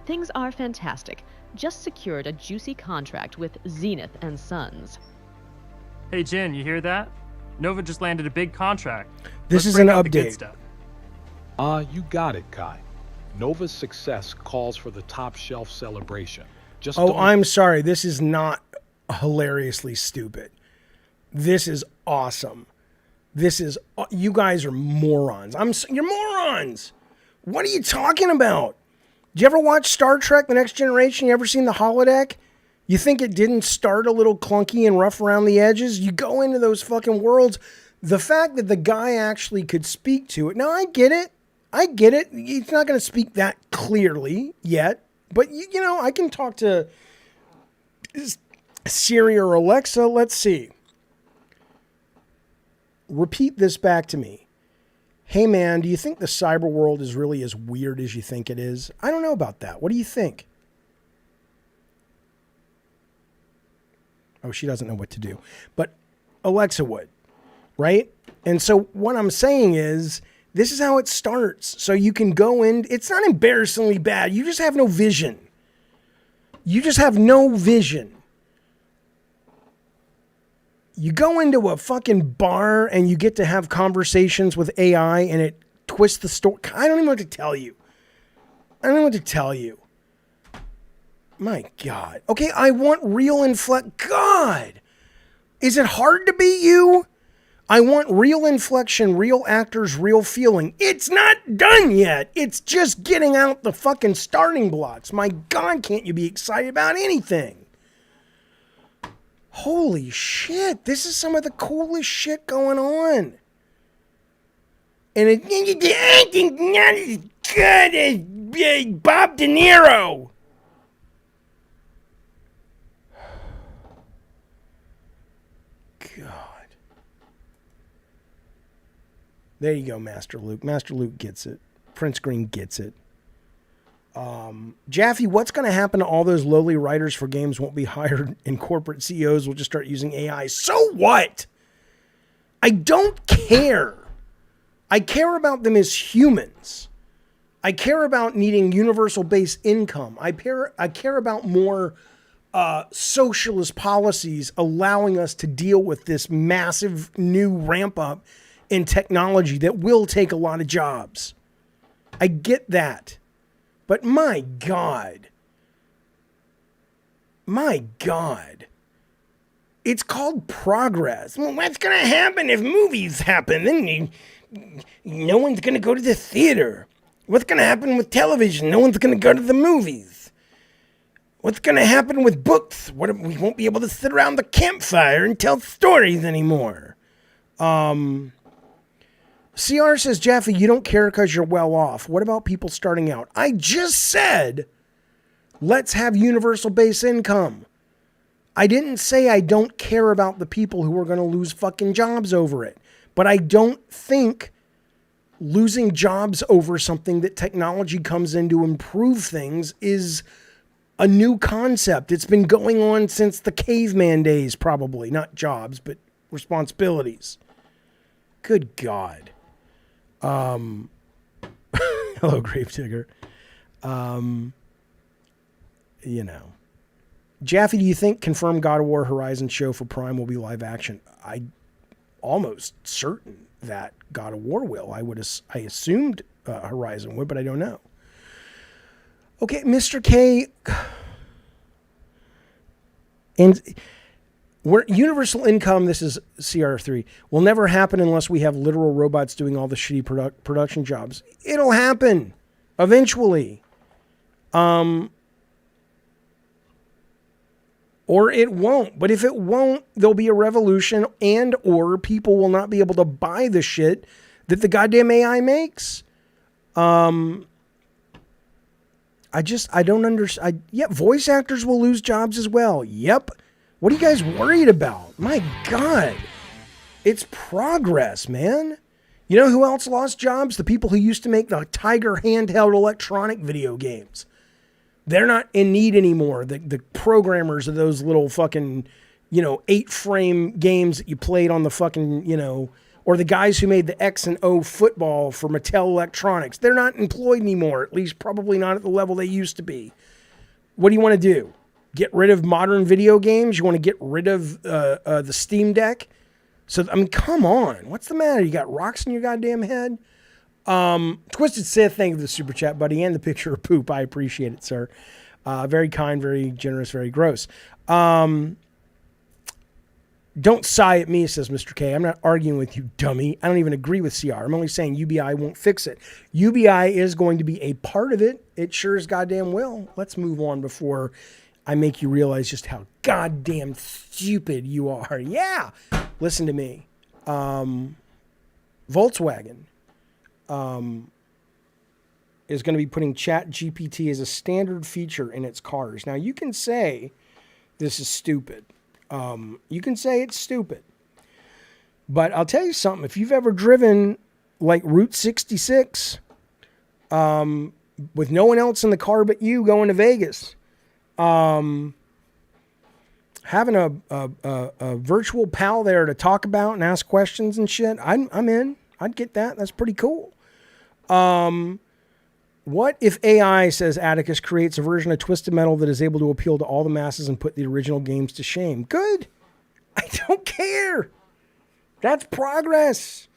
Things are fantastic. Just secured a juicy contract with Zenith and Sons. Hey Jin, you hear that? Nova just landed a big contract. This Let's is an break out the good update. stuff. You got it, Kai. Nova's success calls for the top shelf celebration. Just Oh, don't- I'm sorry. This is not hilariously stupid. This is awesome. This is, you guys are morons. You're morons. What are you talking about? Did you ever watch Star Trek: The Next Generation? You ever seen the holodeck? You think it didn't start a little clunky and rough around the edges? You go into those fucking worlds. The fact that the guy actually could speak to it. Now, I get it. He's not going to speak that clearly yet. But, you know, I can talk to Siri or Alexa. Let's see. Repeat this back to me. Hey, man, do you think the cyber world is really as weird as you think it is? I don't know about that. What do you think? Oh, she doesn't know what to do. But Alexa would, right? And so what I'm saying is, this is how it starts. So you can go in. It's not embarrassingly bad. You just have no vision. You just have no vision. You go into a fucking bar and you get to have conversations with AI and it twists the story. I don't even know what to tell you. My God. Okay, I want real God. Is it hard to be you? I want real inflection, real actors, real feeling. It's not done yet. It's just getting out the fucking starting blocks. My God, can't you be excited about anything? Holy shit, this is some of the coolest shit going on. And it's not as good as Bob De Niro. God. There you go, Master Luke. Master Luke gets it. Prince Green gets it. Jaffe, what's going to happen to all those lowly writers for games won't be hired and corporate CEOs will just start using AI? So what? I don't care. I care about them as humans. I care about needing universal base income. I care about more socialist policies allowing us to deal with this massive new ramp up in technology that will take a lot of jobs. I get that. But my God, it's called progress. Well, what's going to happen if movies happen? Then no one's going to go to the theater. What's going to happen with television? No one's going to go to the movies. What's going to happen with books? We won't be able to sit around the campfire and tell stories anymore. CR says, Jaffe, you don't care because you're well off. What about people starting out? I just said, let's have universal base income. I didn't say I don't care about the people who are going to lose fucking jobs over it. But I don't think losing jobs over something that technology comes in to improve things is a new concept. It's been going on since the caveman days, probably. Not jobs, but responsibilities. Good God. Hello, Gravedigger. You know. Jaffe, do you think confirmed God of War Horizon show for Prime will be live action? I'm almost certain that God of War will. I assumed Horizon would, but I don't know. Okay, Mr. K. And universal income, this is CR3, will never happen unless we have literal robots doing all the shitty production jobs. It'll happen eventually. Or it won't. But if it won't, there'll be a revolution and or people will not be able to buy the shit that the goddamn AI makes. I don't understand. Yeah, voice actors will lose jobs as well. Yep. What are you guys worried about? My God. It's progress, man. You know who else lost jobs? The people who used to make the Tiger handheld electronic video games. They're not in need anymore. The programmers of those little fucking, 8-frame games that you played on the fucking, Or the guys who made the X and O football for Mattel Electronics. They're not employed anymore, at least probably not at the level they used to be. What do you want to do? Get rid of modern video games? You want to get rid of the Steam Deck? So, I mean, come on. What's the matter? You got rocks in your goddamn head? Twisted Sith, thank you for the super chat, buddy, and the picture of poop. I appreciate it, sir. Very kind, very generous, very gross. Don't sigh at me, says Mr. K. I'm not arguing with you, dummy. I don't even agree with CR. I'm only saying UBI won't fix it. UBI is going to be a part of it. It sure as goddamn will. Let's move on before I make you realize just how goddamn stupid you are. Yeah. Listen to me. Volkswagen is going to be putting Chat GPT as a standard feature in its cars. Now, you can say this is stupid. You can say it's stupid. But I'll tell you something. If you've ever driven like Route 66 with no one else in the car but you going to Vegas, having a virtual pal there to talk about and ask questions and shit, I'm in. I'd get that. That's pretty cool. What if AI, says Atticus, creates a version of Twisted Metal that is able to appeal to all the masses and put the original games to shame? Good. I don't care. That's progress.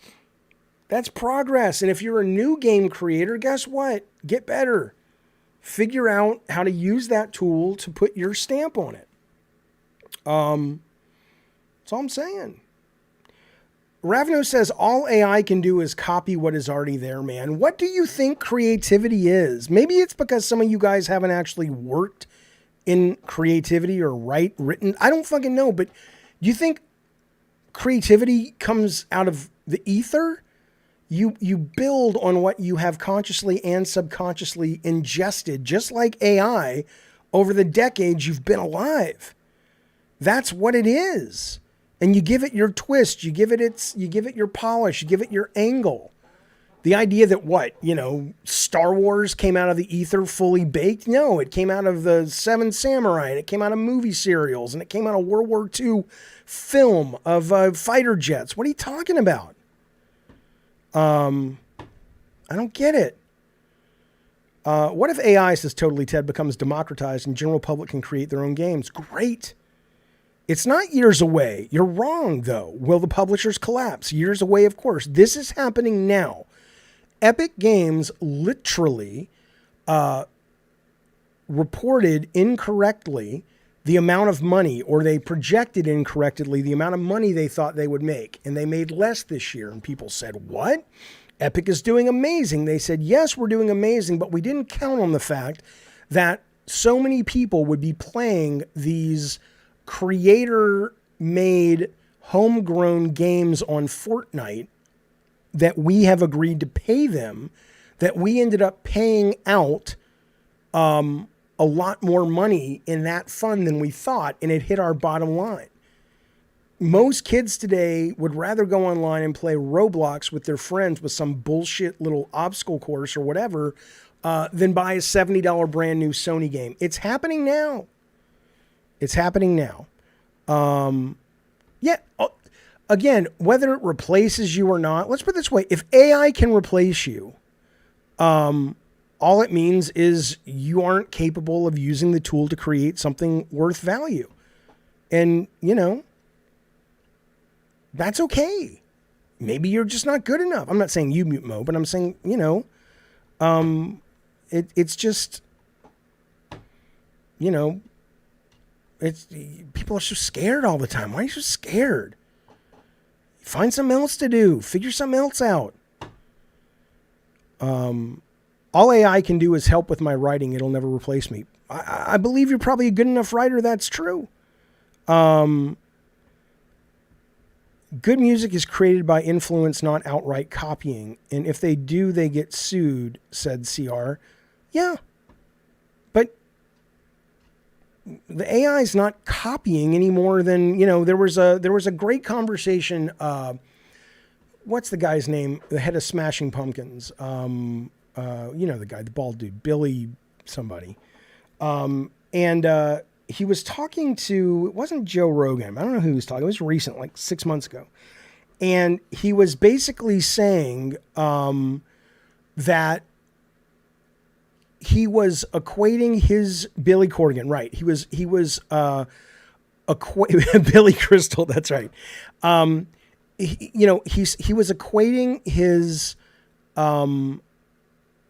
That's progress. And if you're a new game creator, guess what? Get better. Figure out how to use that tool to put your stamp on it. That's all I'm saying. Ravno says, all AI can do is copy what is already there, man. What do you think creativity is? Maybe it's because some of you guys haven't actually worked in creativity or written. I don't fucking know, but do you think creativity comes out of the ether? You build on what you have consciously and subconsciously ingested, just like AI, over the decades you've been alive. That's what it is. And you give it your twist, you give it your polish, you give it your angle. The idea that Star Wars came out of the ether fully baked? No, it came out of the Seven Samurai, and it came out of movie serials, and it came out of World War II film of fighter jets. What are you talking about? I don't get it. What if AI, says Totally Ted, becomes democratized and general public can create their own games? Great. It's not years away. You're wrong, though. Will the publishers collapse? Years away, of course. This is happening now. Epic Games literally reported incorrectly the amount of money, or they projected incorrectly the amount of money they thought they would make. And they made less this year. And people said, what? Epic is doing amazing. They said, yes, we're doing amazing, but we didn't count on the fact that so many people would be playing these creator-made homegrown games on Fortnite that we have agreed to pay them, that we ended up paying out a lot more money in that fund than we thought, and it hit our bottom line. Most kids today would rather go online and play Roblox with their friends with some bullshit little obstacle course or whatever than buy a $70 brand new Sony game. It's happening now. It's happening now. Again, whether it replaces you or not, let's put it this way. If AI can replace you, all it means is you aren't capable of using the tool to create something worth value. And, that's okay. Maybe you're just not good enough. I'm not saying you, Mute Mo, but I'm saying, it's just, people are so scared all the time. Why are you so scared? Find something else to do. Figure something else out. All AI can do is help with my writing. It'll never replace me. I believe you're probably a good enough writer. That's true. Good music is created by influence, not outright copying. And if they do, they get sued, said CR. Yeah. But the AI is not copying any more than, there was a great conversation. What's the guy's name? The head of Smashing Pumpkins. The guy, the bald dude, Billy somebody. He was talking to, it wasn't Joe Rogan. I don't know who he was talking. It was recent, like 6 months ago. And he was basically saying that he was equating his Billy Corgan, right? He was Billy Crystal. That's right. He was equating his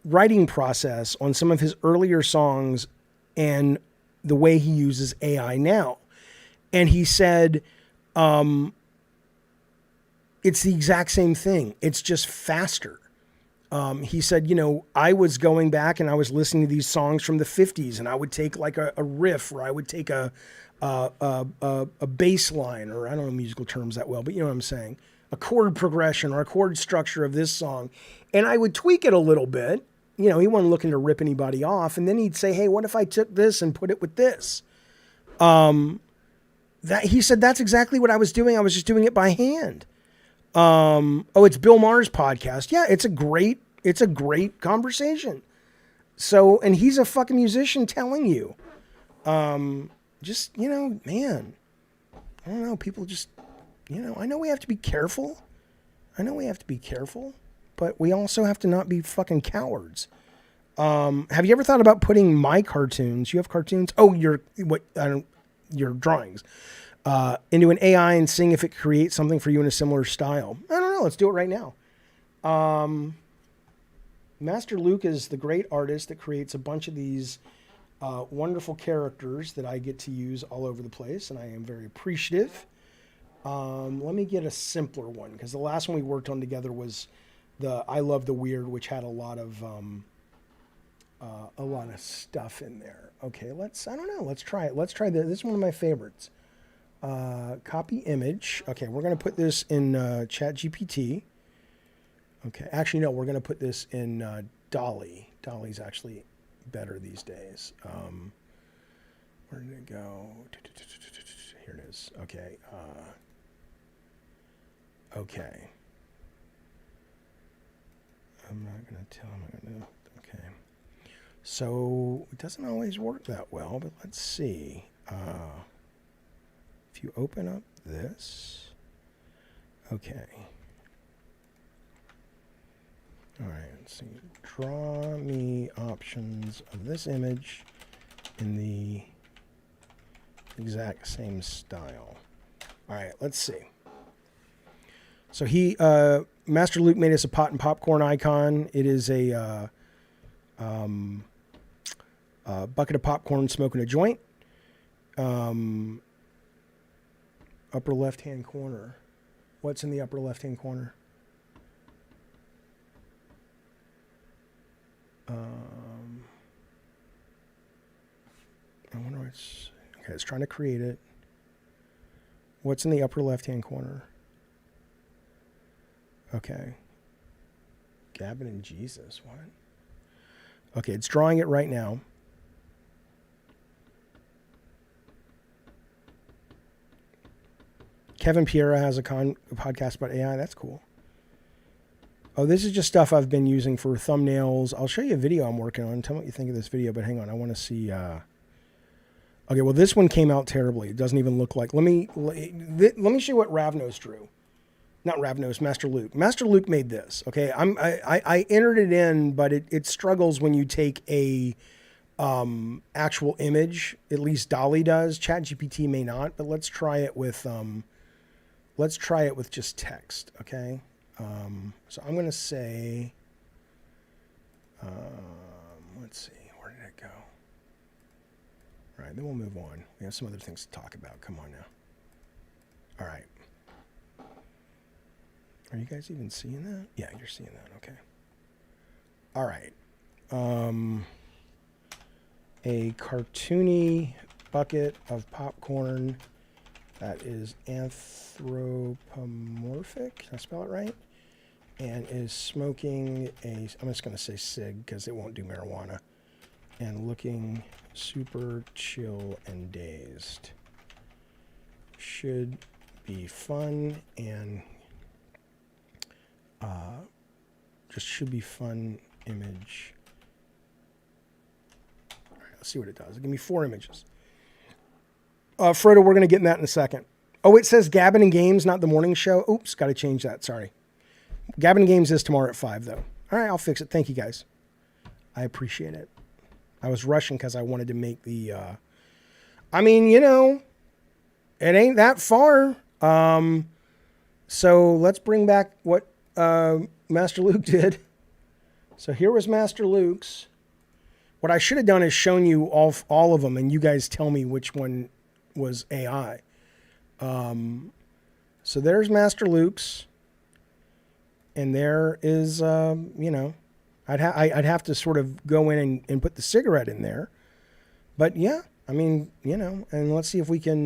writing process on some of his earlier songs and the way he uses AI now. And he said, it's the exact same thing. It's just faster. He said, I was going back and I was listening to these songs from the 50s, and I would take like a riff, or I would take a bass line, or I don't know musical terms that well, but you know what I'm saying, a chord progression or a chord structure of this song. And I would tweak it a little bit. He wasn't looking to rip anybody off. And then he'd say, hey, what if I took this and put it with this? He said, that's exactly what I was doing. I was just doing it by hand. It's Bill Maher's podcast. Yeah, it's a great conversation. So, and he's a fucking musician telling you, man, I don't know. People just, I know we have to be careful. But we also have to not be fucking cowards. Have you ever thought about putting my cartoons? You have cartoons? Oh, your drawings. Into an AI and seeing if it creates something for you in a similar style. I don't know. Let's do it right now. Master Luke is the great artist that creates a bunch of these wonderful characters that I get to use all over the place, and I am very appreciative. Let me get a simpler one, because the last one we worked on together was the I Love the Weird, which had a lot of stuff in there. Okay, let's try it. Let's try this. This is one of my favorites. Copy image. Okay, we're going to put this in ChatGPT. Okay, actually, no, we're going to put this in Dolly. Dolly's actually better these days. Where did it go? Here it is. Okay. Okay. I'm not going to tell him. Okay. So it doesn't always work that well, but let's see. If you open up this, okay. All right, let's see. Draw me options of this image in the exact same style. All right, let's see. So Master Luke made us a pot and popcorn icon. It is a bucket of popcorn smoking a joint. Upper left-hand corner. What's in the upper left-hand corner? I wonder what's... Okay, it's trying to create it. What's in the upper left-hand corner? Okay. Gavin and Jesus, what? Okay, it's drawing it right now. Kevin Piera has a podcast about AI. That's cool. Oh, this is just stuff I've been using for thumbnails. I'll show you a video I'm working on. Tell me what you think of this video, but hang on. I want to see... Okay, well, this one came out terribly. It doesn't even look like... Let me show you what Ravnos drew. Not Ravnos, Master Luke. Master Luke made this, okay? I entered it in, but it struggles when you take a actual image. At least Dolly does. ChatGPT may not, but let's try it with just text, okay? So I'm going to say, let's see, where did it go? All right, then we'll move on. We have some other things to talk about. Come on now. All right. Are you guys even seeing that? Yeah, you're seeing that. Okay. All right. A cartoony bucket of popcorn that is anthropomorphic. Did I spell it right? And is smoking I'm just going to say cig because it won't do marijuana. And looking super chill and dazed. Should be fun and just should be fun image. All right, let's see what it does. Give me 4 images. Frodo, we're going to get in that in a second. Oh, it says Gabbin and Games, not the morning show. Oops, got to change that. Sorry. Gabbin and Games is tomorrow at 5, though. All right, I'll fix it. Thank you, guys. I appreciate it. I was rushing because I wanted to make the... I mean, you know, it ain't that far. So let's bring back what Master Luke did. So here was Master Luke's. What I should have done is shown you all of them, and you guys tell me which one was AI. So there's Master Luke's, and there is, you know, I'd have to sort of go in and put the cigarette in there. But yeah, I mean, you know, and let's see if we can,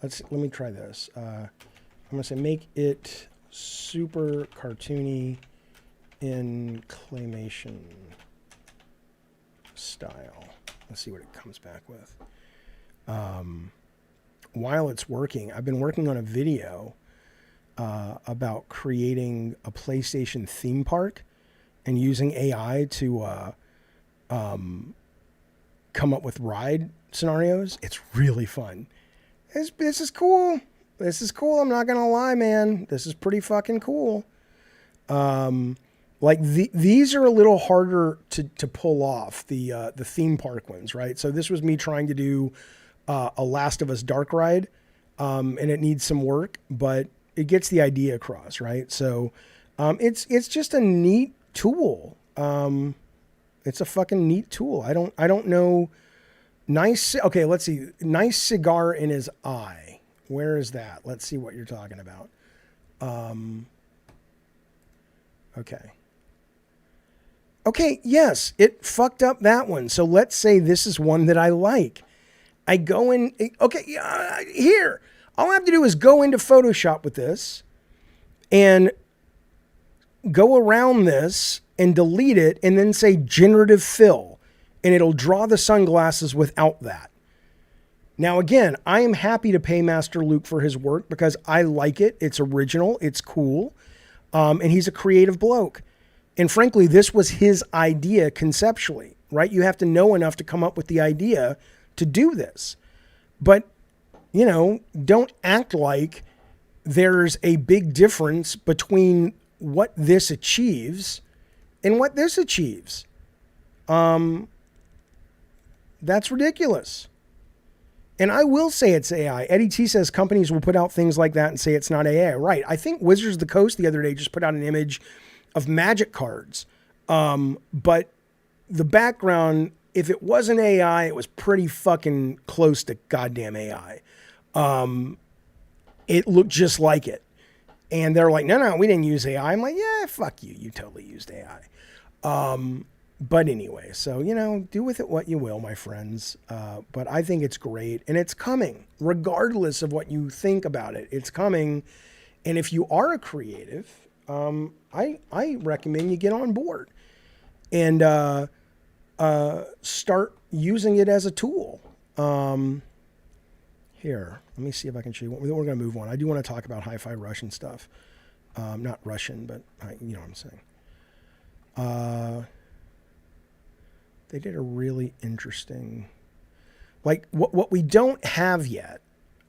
let me try this. I'm going to say make it super cartoony in claymation style. Let's see what it comes back with. While it's working, I've been working on a video about creating a PlayStation theme park and using AI to come up with ride scenarios. It's really fun. This is cool. This is cool. I'm not gonna lie, man. This is pretty fucking cool. Like these are a little harder to pull off, the theme park ones, right? So this was me trying to do a Last of Us dark ride, and it needs some work, but it gets the idea across, right? So it's just a neat tool. It's a fucking neat tool. I don't know. Nice. Okay, let's see. Nice cigar in his eye. Where is that? Let's see what you're talking about. Okay. Okay, yes, it fucked up that one. So let's say this is one that I like. I go in, okay, here. All I have to do is go into Photoshop with this and go around this and delete it and then say generative fill, and it'll draw the sunglasses without that. Now, again, I am happy to pay Master Luke for his work because I like it. It's original. It's cool. And he's a creative bloke. And frankly, this was his idea conceptually, right? You have to know enough to come up with the idea to do this. But, you know, don't act like there's a big difference between what this achieves and what this achieves. That's ridiculous. And I will say it's AI. Eddie T says companies will put out things like that and say it's not AI. Right. I think Wizards of the Coast the other day just put out an image of Magic cards. But the background, if it wasn't AI, it was pretty fucking close to goddamn AI. It looked just like it. And they're like, no, we didn't use AI. I'm like, yeah, fuck you. You totally used AI. But anyway, so, you know, do with it what you will, my friends. But I think it's great. And it's coming, regardless of what you think about it. It's coming. And if you are a creative, I recommend you get on board and start using it as a tool. Here, let me see if I can show you. We're going to move on. I do want to talk about Hi-Fi Russian stuff. Not Russian, but you know what I'm saying. They did a really interesting, like what we don't have yet.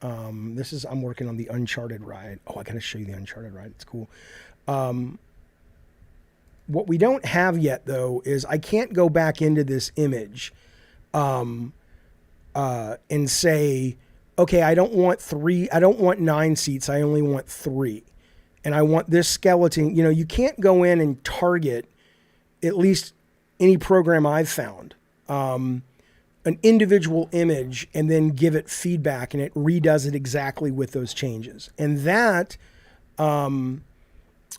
I'm working on the Uncharted ride. Oh, I got to show you the Uncharted ride. It's cool. What we don't have yet though, is I can't go back into this image, and say, okay, I don't want 9 seats. I only want 3. And I want this skeleton. You know, you can't go in and target, at least any program I've found, an individual image and then give it feedback and it redoes it exactly with those changes. And that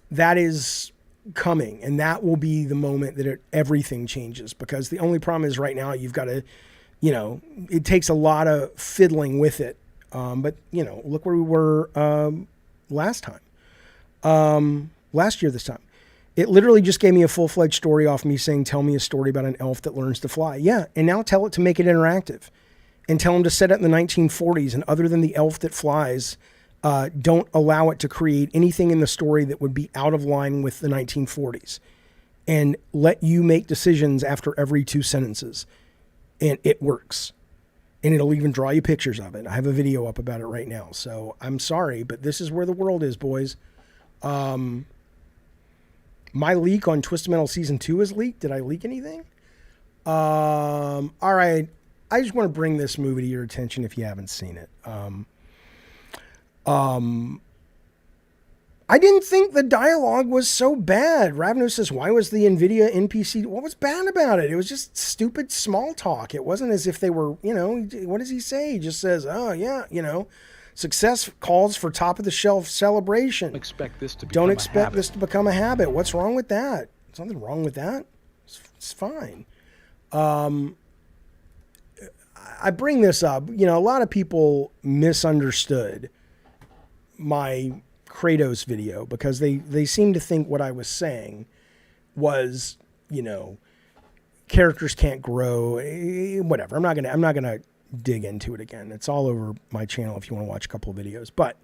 is coming, and that will be the moment that everything changes, because the only problem is right now you've got to, you know, it takes a lot of fiddling with it. But you know, look where we were last year this time. It literally just gave me a full-fledged story off me saying, tell me a story about an elf that learns to fly. Yeah, and now tell it to make it interactive. And tell them to set it in the 1940s. And other than the elf that flies, don't allow it to create anything in the story that would be out of line with the 1940s. And let you make decisions after every 2 sentences. And it works. And it'll even draw you pictures of it. I have a video up about it right now. So I'm sorry, but this is where the world is, boys. My leak on Twisted Metal Season 2 is leaked. Did I leak anything? All right. I just want to bring this movie to your attention if you haven't seen it. I didn't think the dialogue was so bad. Ravno says, why was the NVIDIA NPC... What was bad about it? It was just stupid small talk. It wasn't as if they were, what does he say? He just says, oh, yeah, success calls for top-of-the-shelf celebration. Don't expect this to become a habit. What's wrong with that? There's nothing wrong with that. It's fine. I bring this up. A lot of people misunderstood my Kratos video because they seem to think what I was saying was, characters can't grow, whatever. I'm not gonna dig into it again. It's all over my channel if you want to watch a couple of videos. But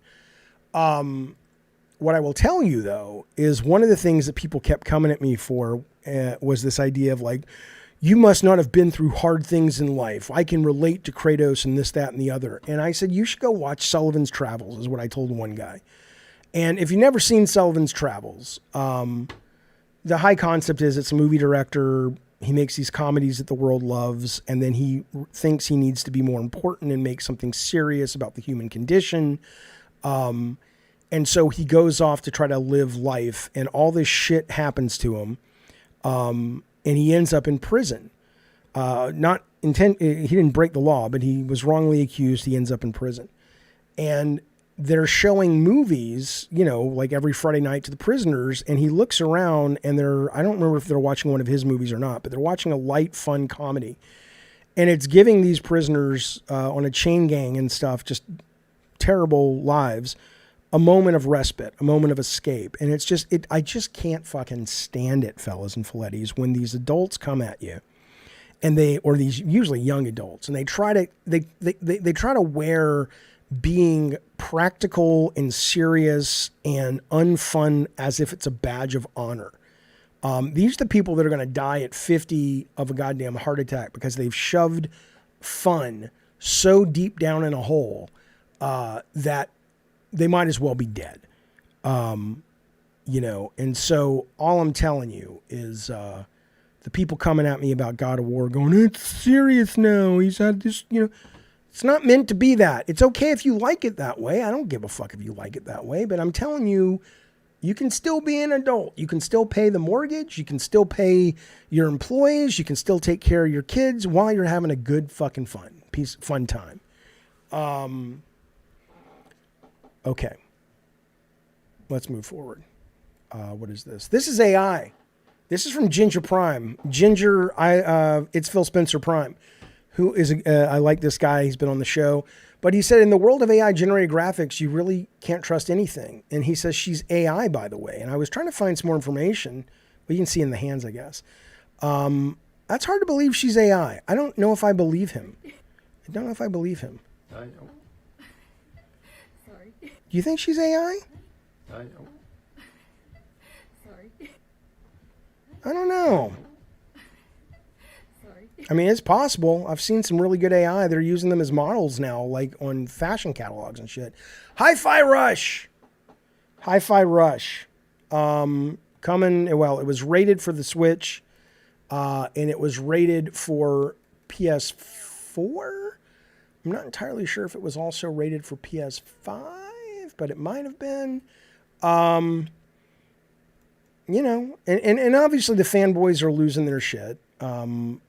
what I will tell you though is one of the things that people kept coming at me for was this idea of like, you must not have been through hard things in life. I can relate to Kratos and this, that, and the other. And I said, you should go watch Sullivan's Travels, is what I told one guy. And if you've never seen Sullivan's Travels, the high concept is it's a movie director. He makes these comedies that the world loves, and then he thinks he needs to be more important and make something serious about the human condition. And so he goes off to try to live life, and all this shit happens to him. And he ends up in prison. He didn't break the law, but he was wrongly accused. He ends up in prison. And they're showing movies, like every Friday night to the prisoners. And he looks around and I don't remember if they're watching one of his movies or not, but they're watching a light, fun comedy. And it's giving these prisoners on a chain gang and stuff, just terrible lives, a moment of respite, a moment of escape. And it's just, I just can't fucking stand it, fellas and filettis, when these adults come at you and or these usually young adults, and they try to wear being practical and serious and unfun as if it's a badge of honor. These are the people that are going to die at 50 of a goddamn heart attack because they've shoved fun so deep down in a hole that they might as well be dead. And so all I'm telling you is the people coming at me about God of War going, it's serious now. He's had this, it's not meant to be that. It's okay if you like it that way. I don't give a fuck if you like it that way, but I'm telling you, you can still be an adult. You can still pay the mortgage. You can still pay your employees. You can still take care of your kids while you're having a good fucking fun time. Okay, let's move forward. What is this? This is AI. This is from Ginger Prime. Ginger, it's Phil Spencer Prime, who is, I like this guy. He's been on the show. But he said, in the world of AI generated graphics, you really can't trust anything. And he says she's AI, by the way. And I was trying to find some more information. Well, you can see in the hands, I guess. That's hard to believe she's AI. I don't know if I believe him. I don't know if I believe him. I know. Do you think she's AI? I know. Sorry. I don't know. Sorry. I mean, it's possible. I've seen some really good AI. They're using them as models now, like on fashion catalogs and shit. Hi-Fi Rush. Hi-Fi Rush. Coming, well, it was rated for the Switch, and it was rated for PS4. I'm not entirely sure if it was also rated for PS5, but it might have been. And obviously the fanboys are losing their shit. And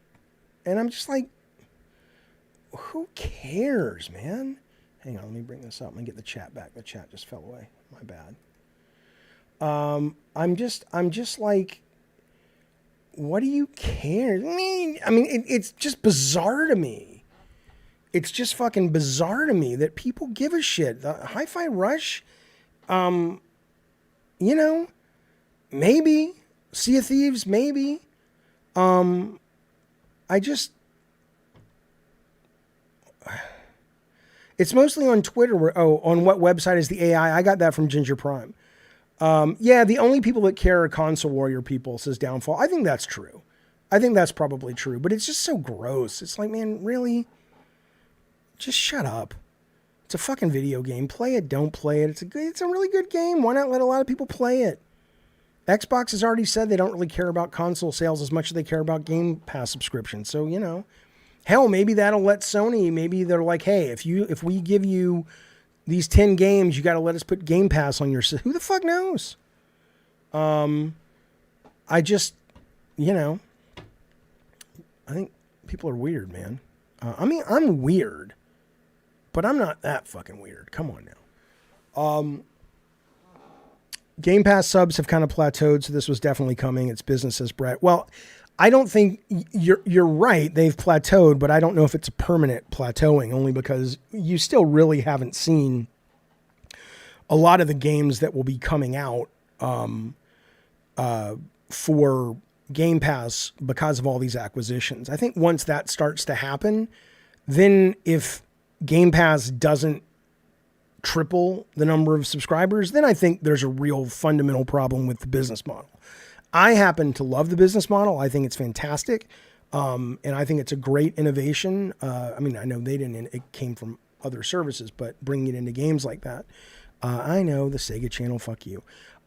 I'm just like, who cares, man? Hang on, let me bring this up. Let me get the chat back. The chat just fell away. My bad. I'm just like, what do you care? I mean, it's just bizarre to me. It's just fucking bizarre to me that people give a shit. The Hi-Fi Rush, maybe. Sea of Thieves, maybe. It's mostly on Twitter. On what website is the AI? I got that from Ginger Prime. Yeah, the only people that care are console warrior people, says Downfall. I think that's true. I think that's probably true, but it's just so gross. It's like, man, really? Just shut up. It's a fucking video game. Play it, don't play it. It's a really good game. Why not let a lot of people play it? Xbox has already said they don't really care about console sales as much as they care about Game Pass subscriptions. So, you know, hell, maybe that'll let Sony, maybe they're like, hey, if we give you these 10 games, you got to let us put Game Pass on your system. Who the fuck knows? I just, you know, I think people are weird, man. I mean, I'm weird, but I'm not that fucking weird. Come on now. Game Pass subs have kind of plateaued, so this was definitely coming. It's business, says Brett. Well, I don't think you're right. They've plateaued, but I don't know if it's a permanent plateauing, only because you still really haven't seen a lot of the games that will be coming out for Game Pass because of all these acquisitions. I think once that starts to happen, then if Game Pass doesn't triple the number of subscribers, then I think there's a real fundamental problem with the business model. I happen to love the business model. I think it's fantastic. And I think it's a great innovation. I mean, I know it came from other services, but bringing it into games like that, I know the Sega channel, fuck you.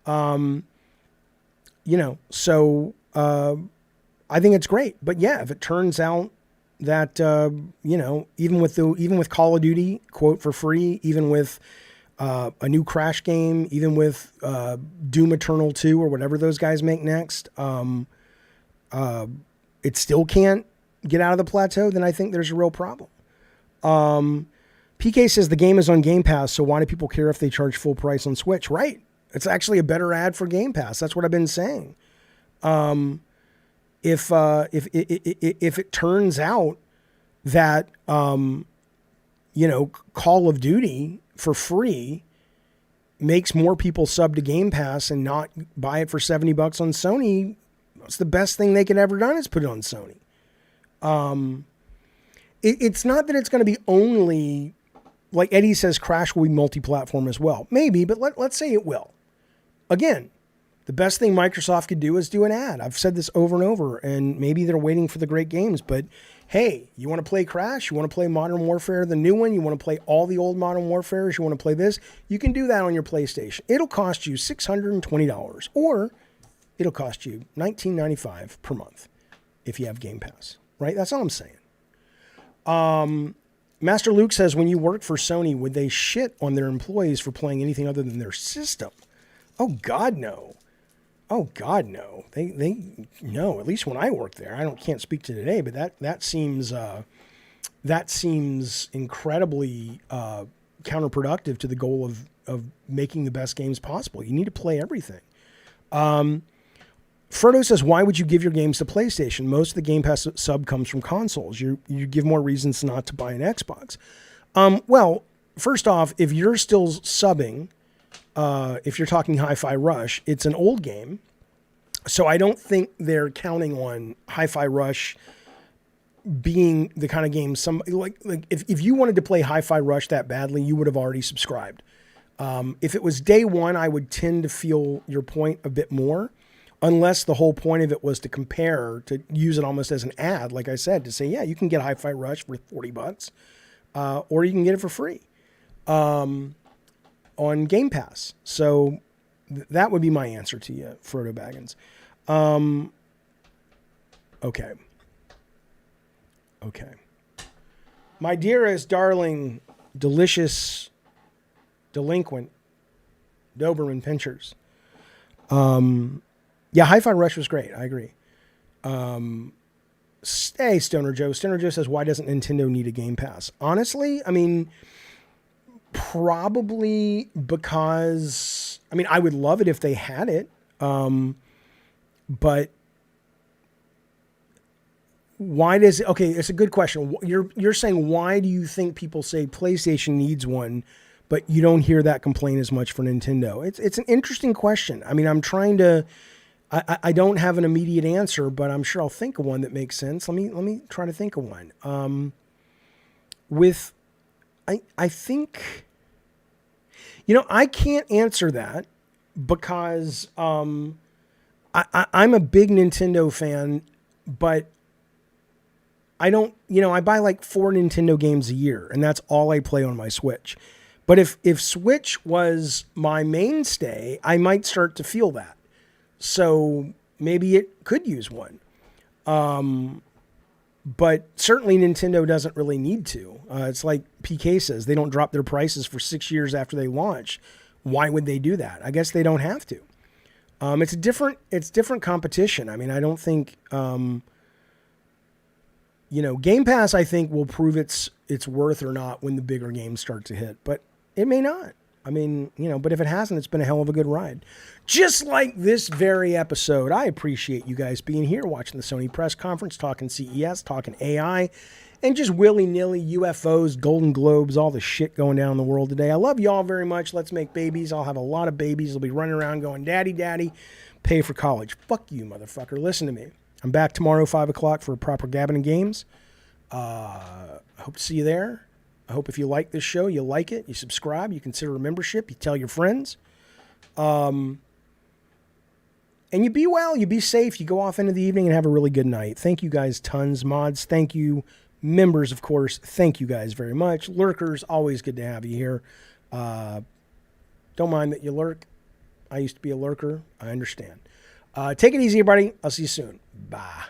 You know, so I think it's great. But yeah, if it turns out that, you know, even with Call of Duty, quote, for free, even with a new Crash game, even with Doom Eternal 2 or whatever those guys make next, it still can't get out of the plateau, then I think there's a real problem. PK says the game is on Game Pass, so why do people care if they charge full price on Switch? Right. It's actually a better ad for Game Pass. That's what I've been saying. If it turns out that, you know, Call of Duty for free makes more people sub to Game Pass and not buy it for $70 on Sony, it's the best thing they could ever done is put it on Sony. It's not that it's going to be only, like Eddie says, Crash will be multi-platform as well. Maybe, but let's say it will. Again, the best thing Microsoft could do is do an ad. I've said this over and over, and maybe they're waiting for the great games, but hey, you want to play Crash? You want to play Modern Warfare, the new one? You want to play all the old Modern Warfares? You want to play this? You can do that on your PlayStation. It'll cost you $620, or it'll cost you $19.95 per month if you have Game Pass, right? That's all I'm saying. Master Luke says, when you worked for Sony, would they shit on their employees for playing anything other than their system? Oh, God, no. Oh, God, no. They no, at least when I worked there. Can't speak to today, but that seems incredibly counterproductive to the goal of making the best games possible. You need to play everything. Frodo says, why would you give your games to PlayStation? Most of the Game Pass sub comes from consoles. You give more reasons not to buy an Xbox. Well, first off, if you're still subbing, if you're talking Hi-Fi Rush, it's an old game. So I don't think they're counting on Hi-Fi Rush being the kind of game like if you wanted to play Hi-Fi Rush that badly, you would have already subscribed. If it was day one, I would tend to feel your point a bit more, unless the whole point of it was to compare, to use it almost as an ad, like I said, to say, yeah, you can get Hi-Fi Rush for $40, or you can get it for free on Game Pass. So that would be my answer to you, Frodo Baggins. Okay. My dearest, darling, delicious, delinquent Doberman Pinchers. Yeah, Hi-Fi Rush was great. I agree. Hey, Stoner Joe. Stoner Joe says, why doesn't Nintendo need a Game Pass? Honestly, I mean, probably because, I mean, I would love it if they had it. But why does it, okay, it's a good question. You're saying, why do you think people say PlayStation needs one, but you don't hear that complaint as much for Nintendo? It's an interesting question. I mean, I'm trying to, I don't have an immediate answer, but I'm sure I'll think of one that makes sense. Let me try to think of one. I think, I can't answer that because I'm a big Nintendo fan, but I don't, I buy like 4 Nintendo games a year, and that's all I play on my Switch. But if Switch was my mainstay, I might start to feel that. So maybe it could use one. But certainly Nintendo doesn't really need to. It's like PK says, they don't drop their prices for 6 years after they launch. Why would they do that? I guess they don't have to. It's different competition. I mean, I don't think, Game Pass, I think, will prove its worth or not when the bigger games start to hit, but it may not. I mean, but if it hasn't, it's been a hell of a good ride. Just like this very episode. I appreciate you guys being here, watching the Sony press conference, talking CES, talking AI, and just willy-nilly UFOs, Golden Globes, all the shit going down in the world today. I love y'all very much. Let's make babies. I'll have a lot of babies. They'll be running around going, daddy, daddy, pay for college. Fuck you, motherfucker. Listen to me. I'm back tomorrow, 5 o'clock, for a proper Gabbin' and Games. I hope to see you there. I hope if you like this show, you like it, you subscribe, you consider a membership, you tell your friends. And you be well, you be safe, you go off into the evening and have a really good night. Thank you guys tons, mods. Thank you, members, of course. Thank you guys very much. Lurkers, always good to have you here. Don't mind that you lurk. I used to be a lurker. I understand. Take it easy, everybody. I'll see you soon. Bye.